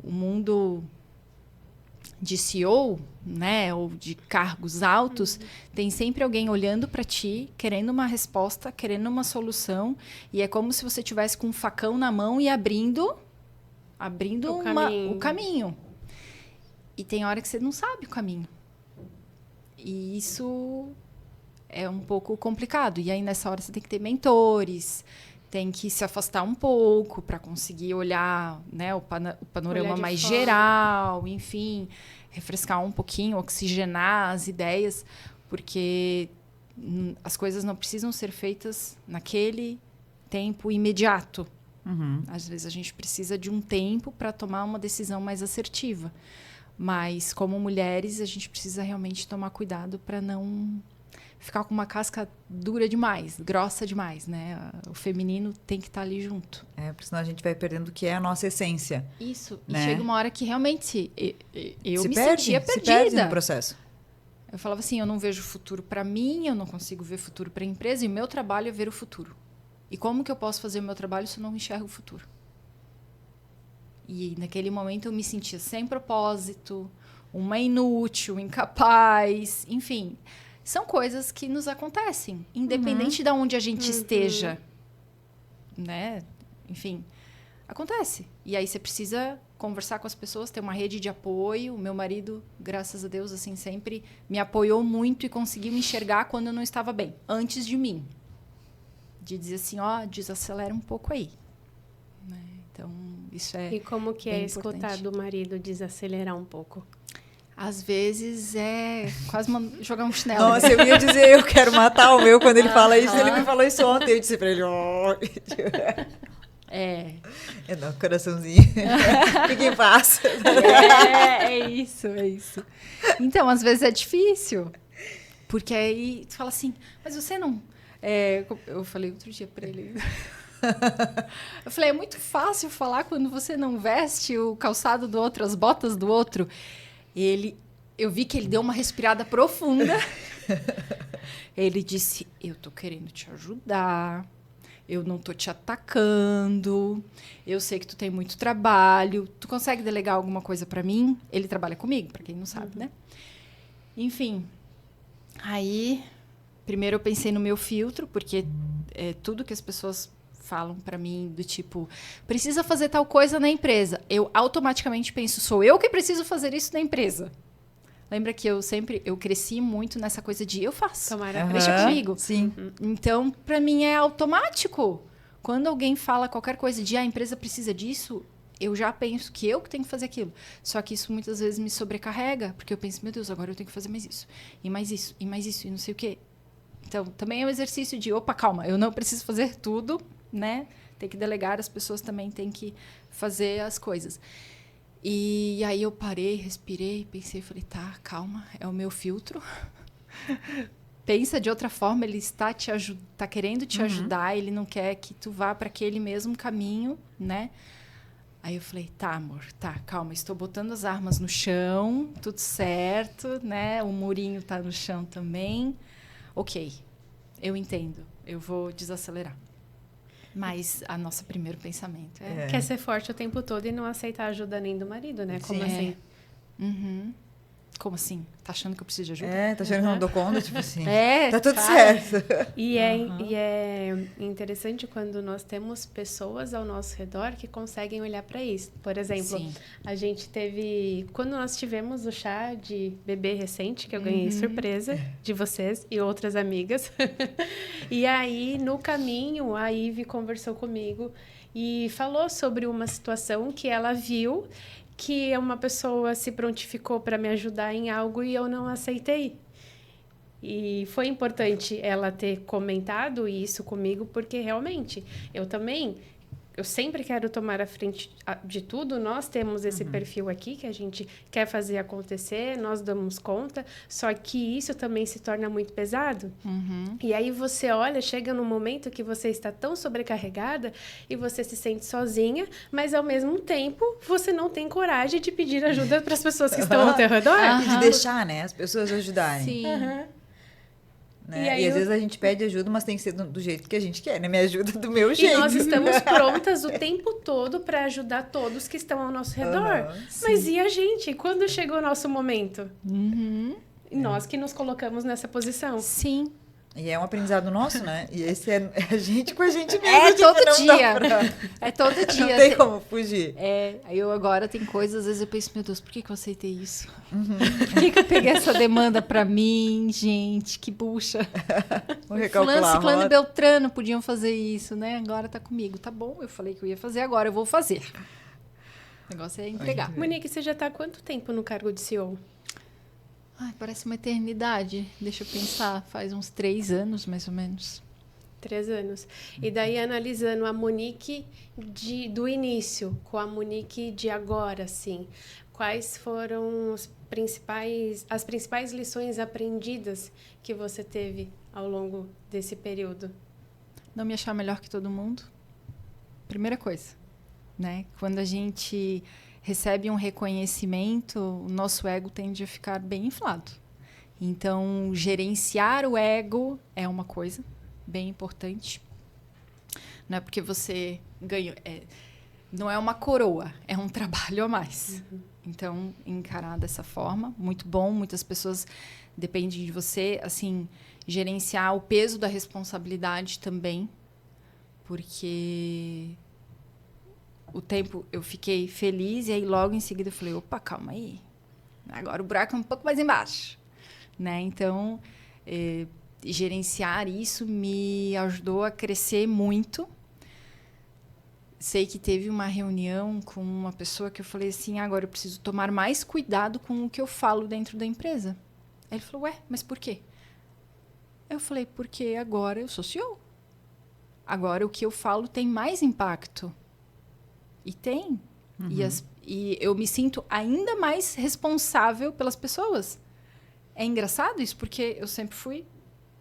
O mundo de CEO, né, ou de cargos altos, tem sempre alguém olhando para ti, querendo uma resposta, querendo uma solução, e é como se você tivesse com um facão na mão e abrindo o caminho. E tem hora que você não sabe o caminho. E isso é um pouco complicado. E aí, nessa hora, você tem que ter mentores, tem que se afastar um pouco para conseguir olhar, né, o panorama mais geral, enfim, refrescar um pouquinho, oxigenar as ideias, porque as coisas não precisam ser feitas naquele tempo imediato. Às vezes a gente precisa de um tempo para tomar uma decisão mais assertiva. Mas, como mulheres, a gente precisa realmente tomar cuidado para não ficar com uma casca dura demais, grossa demais, né? O feminino tem que estar ali junto. Porque senão a gente vai perdendo o que é a nossa essência. Isso. Né? E chega uma hora que realmente eu me perde, sentia se perdida. perde no processo. Eu falava assim, eu não vejo futuro para mim, eu não consigo ver futuro para a empresa, e o meu trabalho é ver o futuro. E como que eu posso fazer o meu trabalho se eu não enxergo o futuro? E naquele momento eu me sentia sem propósito, uma inútil, incapaz, enfim. São coisas que nos acontecem, independente de onde a gente esteja, né? Enfim, acontece. E aí você precisa conversar com as pessoas, ter uma rede de apoio. O meu marido, graças a Deus, assim, sempre me apoiou muito e conseguiu me enxergar quando eu não estava bem, antes de mim. De dizer assim, desacelera um pouco aí. Né? Então, isso é. E como que é escutar importante. do marido desacelerar um pouco? Às vezes é quase jogar um chinelo. Nossa, eu ia dizer, eu quero matar o meu quando ele fala isso. Ele me falou isso ontem, eu disse pra ele, não, coraçãozinho. Fique em paz. É isso. Então, às vezes é difícil. Porque aí tu fala assim, mas você não... eu falei outro dia pra ele, Eu falei, é muito fácil falar quando você não veste o calçado do outro, as botas do outro. Eu vi que ele deu uma respirada profunda. Ele disse, eu tô querendo te ajudar, eu não tô te atacando, eu sei que tu tem muito trabalho, tu consegue delegar alguma coisa pra mim? Ele trabalha comigo, pra quem não sabe, né? Enfim, aí, primeiro eu pensei no meu filtro, porque tudo que as pessoas falam pra mim do tipo, precisa fazer tal coisa na empresa. Eu automaticamente penso, sou eu que preciso fazer isso na empresa. Lembra que eu cresci muito nessa coisa de eu faço, deixa comigo. Sim. Então, para mim é automático. Quando alguém fala qualquer coisa de a empresa precisa disso, eu já penso que eu que tenho que fazer aquilo. Só que isso muitas vezes me sobrecarrega, porque eu penso, meu Deus, agora eu tenho que fazer mais isso, e mais isso, e mais isso, e não sei o quê. Então, também é um exercício de, opa, calma, eu não preciso fazer tudo, né? Tem que delegar, as pessoas também têm que fazer as coisas. E aí eu parei, respirei, pensei, falei, tá, calma, é o meu filtro. Pensa de outra forma, ele está tá querendo te ajudar, ele não quer que tu vá para aquele mesmo caminho, né? Aí eu falei, tá, amor, tá, calma, estou botando as armas no chão, tudo certo, né? O murinho tá no chão também. Ok, eu entendo, eu vou desacelerar. Mas a nosso primeiro pensamento quer ser forte o tempo todo e não aceitar ajuda nem do marido, né? Como assim? Uhum. Como assim? Tá achando que eu preciso de ajuda? Tá achando que eu não dou conta? Tipo assim, tá tudo cara. certo. E é interessante quando nós temos pessoas ao nosso redor que conseguem olhar para isso. Por exemplo, Sim. a gente teve... Quando nós tivemos o chá de bebê recente, que eu ganhei surpresa de vocês e outras amigas. E aí, no caminho, a Ive conversou comigo e falou sobre uma situação que ela viu que uma pessoa se prontificou para me ajudar em algo e eu não aceitei. E foi importante ela ter comentado isso comigo, porque realmente eu sempre quero tomar a frente de tudo. Nós temos esse perfil aqui que a gente quer fazer acontecer, nós damos conta, só que isso também se torna muito pesado. E aí você olha, chega num momento que você está tão sobrecarregada e você se sente sozinha, mas ao mesmo tempo você não tem coragem de pedir ajuda para as pessoas que estão ao teu redor. E de deixar, né, as pessoas ajudarem. Sim. Né? E às vezes a gente pede ajuda, mas tem que ser do jeito que a gente quer, né? Me ajuda do meu jeito. E nós estamos prontas o tempo todo para ajudar todos que estão ao nosso redor. Mas e a gente? Quando chega o nosso momento? E nós que nos colocamos nessa posição. Sim. E é um aprendizado nosso, né? E esse é a gente com a gente mesmo. É tipo, todo não dia. dá pra- É todo dia. Não tem como fugir. Aí eu agora tem coisas, às vezes eu penso, meu Deus, por que eu aceitei isso? Por que eu peguei essa demanda pra mim, gente? Que bucha. Vou recalcular Fulano, a Ciclano e rota. Beltrano podiam fazer isso, né? Agora tá comigo. Tá bom, eu falei que eu ia fazer, agora eu vou fazer. O negócio é entregar. Monique, você já está há quanto tempo no cargo de CEO? Ai, parece uma eternidade. Deixa eu pensar. Faz uns 3 anos, mais ou menos. 3 anos. E daí, analisando a Monique do início com a Monique de agora, assim, quais foram as principais lições aprendidas que você teve ao longo desse período? Não me achar melhor que todo mundo. Primeira coisa, né? Quando a gente recebe um reconhecimento, o nosso ego tende a ficar bem inflado. Então, gerenciar o ego é uma coisa bem importante. Não é porque você ganha... não é uma coroa, é um trabalho a mais. Então, encarar dessa forma, muito bom. Muitas pessoas dependem de você, assim, gerenciar o peso da responsabilidade também, porque o tempo eu fiquei feliz e aí logo em seguida eu falei, opa, calma aí, agora o buraco é um pouco mais embaixo, né? Então, gerenciar isso me ajudou a crescer muito. Sei que teve uma reunião com uma pessoa que eu falei assim, agora eu preciso tomar mais cuidado com o que eu falo dentro da empresa. Aí ele falou, ué, mas por quê? Eu falei, porque agora eu sou CEO. Agora o que eu falo tem mais impacto. E tem. E eu me sinto ainda mais responsável pelas pessoas. É engraçado isso, porque eu sempre fui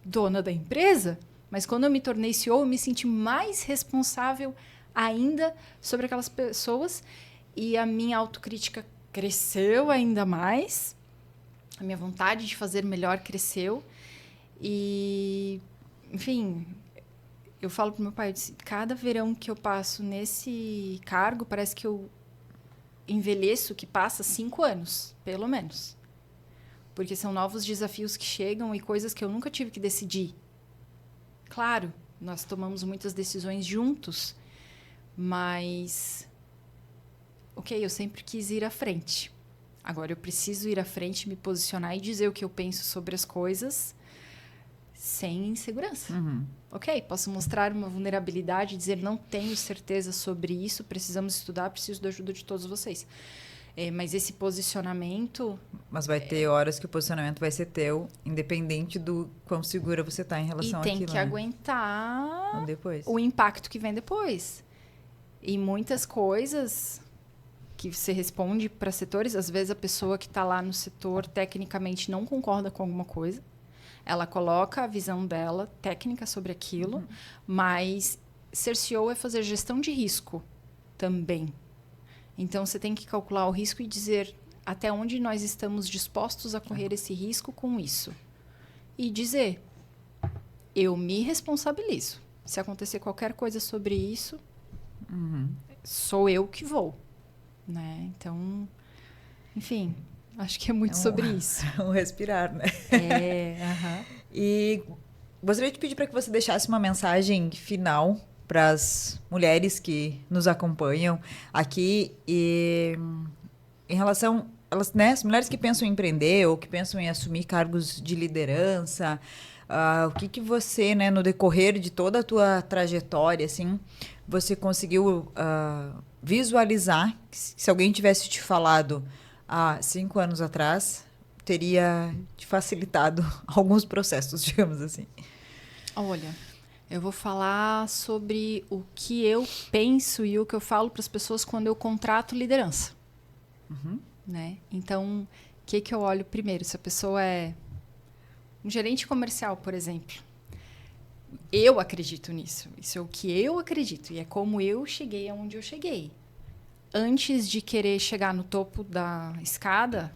dona da empresa, Mas quando eu me tornei CEO, eu me senti mais responsável ainda sobre aquelas pessoas e a minha autocrítica cresceu ainda mais. A minha vontade de fazer melhor cresceu. E, enfim, eu falo pro meu pai, eu disse, cada verão que eu passo nesse cargo, parece que eu envelheço, que passa 5 anos, pelo menos. Porque são novos desafios que chegam e coisas que eu nunca tive que decidir. Claro, nós tomamos muitas decisões juntos, mas... Ok, eu sempre quis ir à frente. Agora eu preciso ir à frente, me posicionar e dizer o que eu penso sobre as coisas sem insegurança. Ok, posso mostrar uma vulnerabilidade, dizer não tenho certeza sobre isso, precisamos estudar, preciso da ajuda de todos vocês. Mas esse posicionamento... Mas vai ter horas que o posicionamento vai ser teu, independente do quão segura você está em relação àquilo. E tem que aguentar depois. O impacto que vem depois. E muitas coisas que você responde para setores, às vezes a pessoa que está lá no setor tecnicamente não concorda com alguma coisa. Ela coloca a visão dela, técnica sobre aquilo, mas ser CEO é fazer gestão de risco também. Então, você tem que calcular o risco e dizer até onde nós estamos dispostos a correr esse risco com isso. E dizer, eu me responsabilizo. Se acontecer qualquer coisa sobre isso, sou eu que vou. Né? Então, enfim, acho que é muito sobre isso. Um respirar, né? É. E gostaria de pedir para que você deixasse uma mensagem final para as mulheres que nos acompanham aqui e em relação elas, né, as mulheres que pensam em empreender ou que pensam em assumir cargos de liderança, o que você, né, no decorrer de toda a tua trajetória, assim, você conseguiu visualizar que se alguém tivesse te falado há 5 anos atrás, teria te facilitado alguns processos, digamos assim? Olha, eu vou falar sobre o que eu penso e o que eu falo para as pessoas quando eu contrato liderança. Né? Então, o que eu olho primeiro? Se a pessoa é um gerente comercial, por exemplo. Eu acredito nisso. Isso é o que eu acredito. E é como eu cheguei aonde eu cheguei. Antes de querer chegar no topo da escada,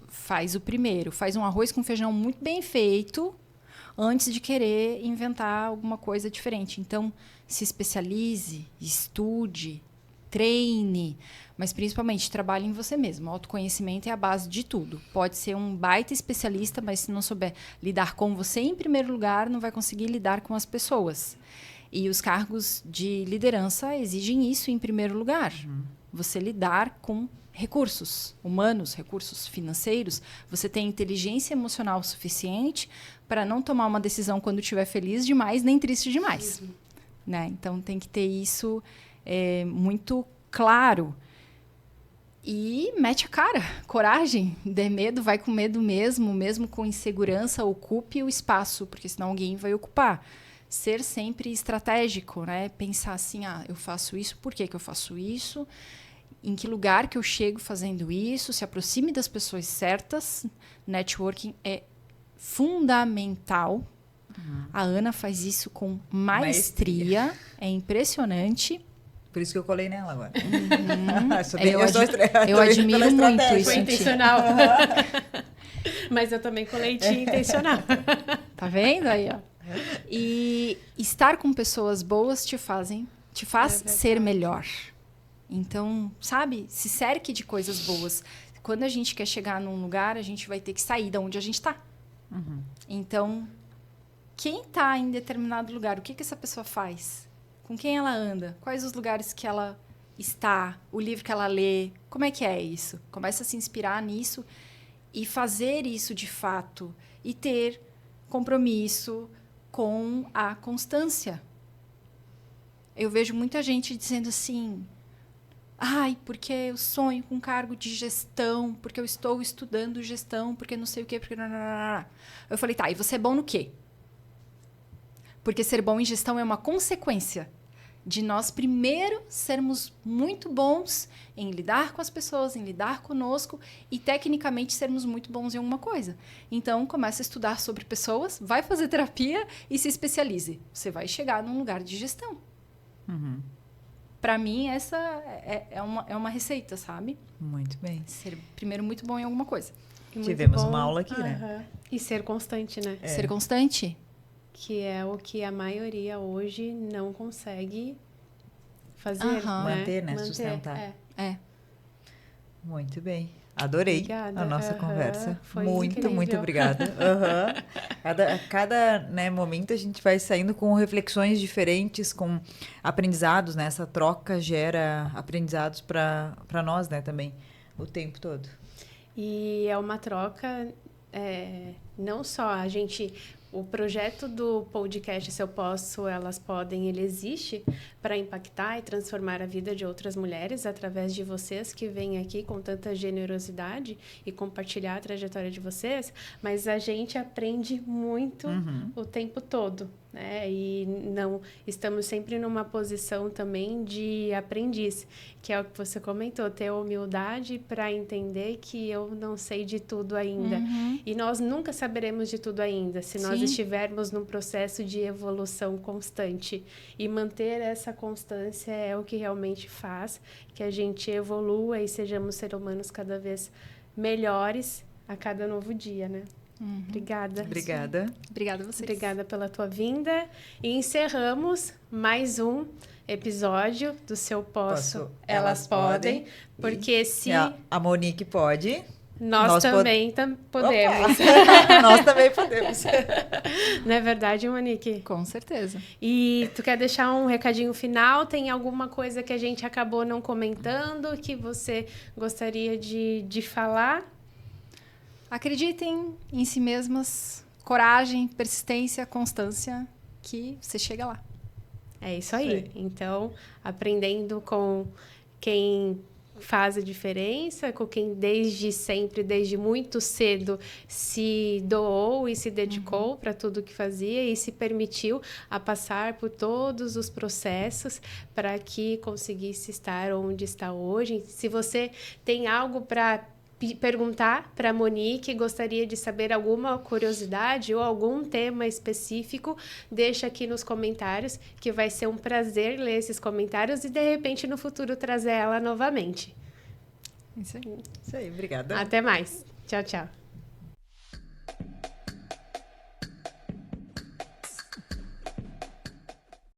faz o primeiro. Faz um arroz com feijão muito bem feito antes de querer inventar alguma coisa diferente. Então, se especialize, estude, treine, mas principalmente trabalhe em você mesmo. O autoconhecimento é a base de tudo. Pode ser um baita especialista, mas se não souber lidar com você em primeiro lugar, não vai conseguir lidar com as pessoas. E os cargos de liderança exigem isso em primeiro lugar. Você lidar com recursos humanos, recursos financeiros. Você tem inteligência emocional suficiente para não tomar uma decisão quando estiver feliz demais, nem triste demais. Né? Então, tem que ter isso muito claro. E mete a cara, coragem, dê medo, vai com medo mesmo com insegurança, ocupe o espaço, porque senão alguém vai ocupar. Ser sempre estratégico, né? Pensar assim, eu faço isso, por que eu faço isso? Em que lugar que eu chego fazendo isso? Se aproxime das pessoas certas. Networking é fundamental. A Ana faz isso com maestria. É impressionante. Por isso que eu colei nela agora. Eu admiro muito isso. Foi intencional. Mas eu também colei de intencional. Tá vendo aí, ó? E estar com pessoas boas te faz ser melhor. Então, sabe? Se cerque de coisas boas. Quando a gente quer chegar num lugar, a gente vai ter que sair de onde a gente está. Então, quem está em determinado lugar, o que essa pessoa faz? Com quem ela anda? Quais os lugares que ela está? O livro que ela lê? Como é que é isso? Começa a se inspirar nisso e fazer isso de fato. E ter compromisso com a constância. Eu vejo muita gente dizendo assim, porque eu sonho com cargo de gestão, porque eu estou estudando gestão, porque não sei o quê, porque... Eu falei, e você é bom no quê? Porque ser bom em gestão é uma consequência. de nós primeiro sermos muito bons em lidar com as pessoas, em lidar conosco e tecnicamente sermos muito bons em alguma coisa. Então, comece a estudar sobre pessoas, vai fazer terapia e se especialize. Você vai chegar num lugar de gestão. Para mim, essa é uma receita, sabe? Muito bem. Ser primeiro muito bom em alguma coisa. Tivemos uma aula aqui, né? E ser constante, né? Ser constante. Que é o que a maioria hoje não consegue fazer, Manter, né? Sustentar. Muito bem. Adorei Obrigada. a nossa conversa. Foi muito, incrível. muito obrigada. Cada né, momento a gente vai saindo com reflexões diferentes, com aprendizados, né? Essa troca gera aprendizados para nós, né? Também, o tempo todo. E é uma troca, não só a gente... O projeto do podcast Se Eu Posso, Elas Podem, ele existe para impactar e transformar a vida de outras mulheres através de vocês que vêm aqui com tanta generosidade e compartilhar a trajetória de vocês, mas a gente aprende muito o tempo todo, né? E não estamos sempre numa posição também de aprendiz, que é o que você comentou, ter humildade para entender que eu não sei de tudo ainda. E nós nunca saberemos de tudo ainda, se nós estivermos num processo de evolução constante. E manter essa constância é o que realmente faz que a gente evolua e sejamos seres humanos cada vez melhores a cada novo dia, né? Obrigada. Obrigada. Obrigada a vocês. Obrigada pela tua vinda. E encerramos mais um episódio do Seu Posso, Elas Podem. Porque se... A Monique pode... Nós também podemos. Nós também podemos. Não é verdade, Monique? Com certeza. E tu quer deixar um recadinho final? Tem alguma coisa que a gente acabou não comentando que você gostaria de falar? Acreditem em si mesmas, coragem, persistência, constância, que você chega lá. É isso aí. Então, aprendendo com quem faz a diferença, com quem desde sempre, desde muito cedo, se doou e se dedicou para tudo que fazia e se permitiu a passar por todos os processos para que conseguisse estar onde está hoje. Se você tem algo para perguntar para a Monique, gostaria de saber alguma curiosidade ou algum tema específico, deixa aqui nos comentários, que vai ser um prazer ler esses comentários e, de repente, no futuro, trazer ela novamente. Isso aí. Isso aí, obrigada. Até mais. Tchau, tchau.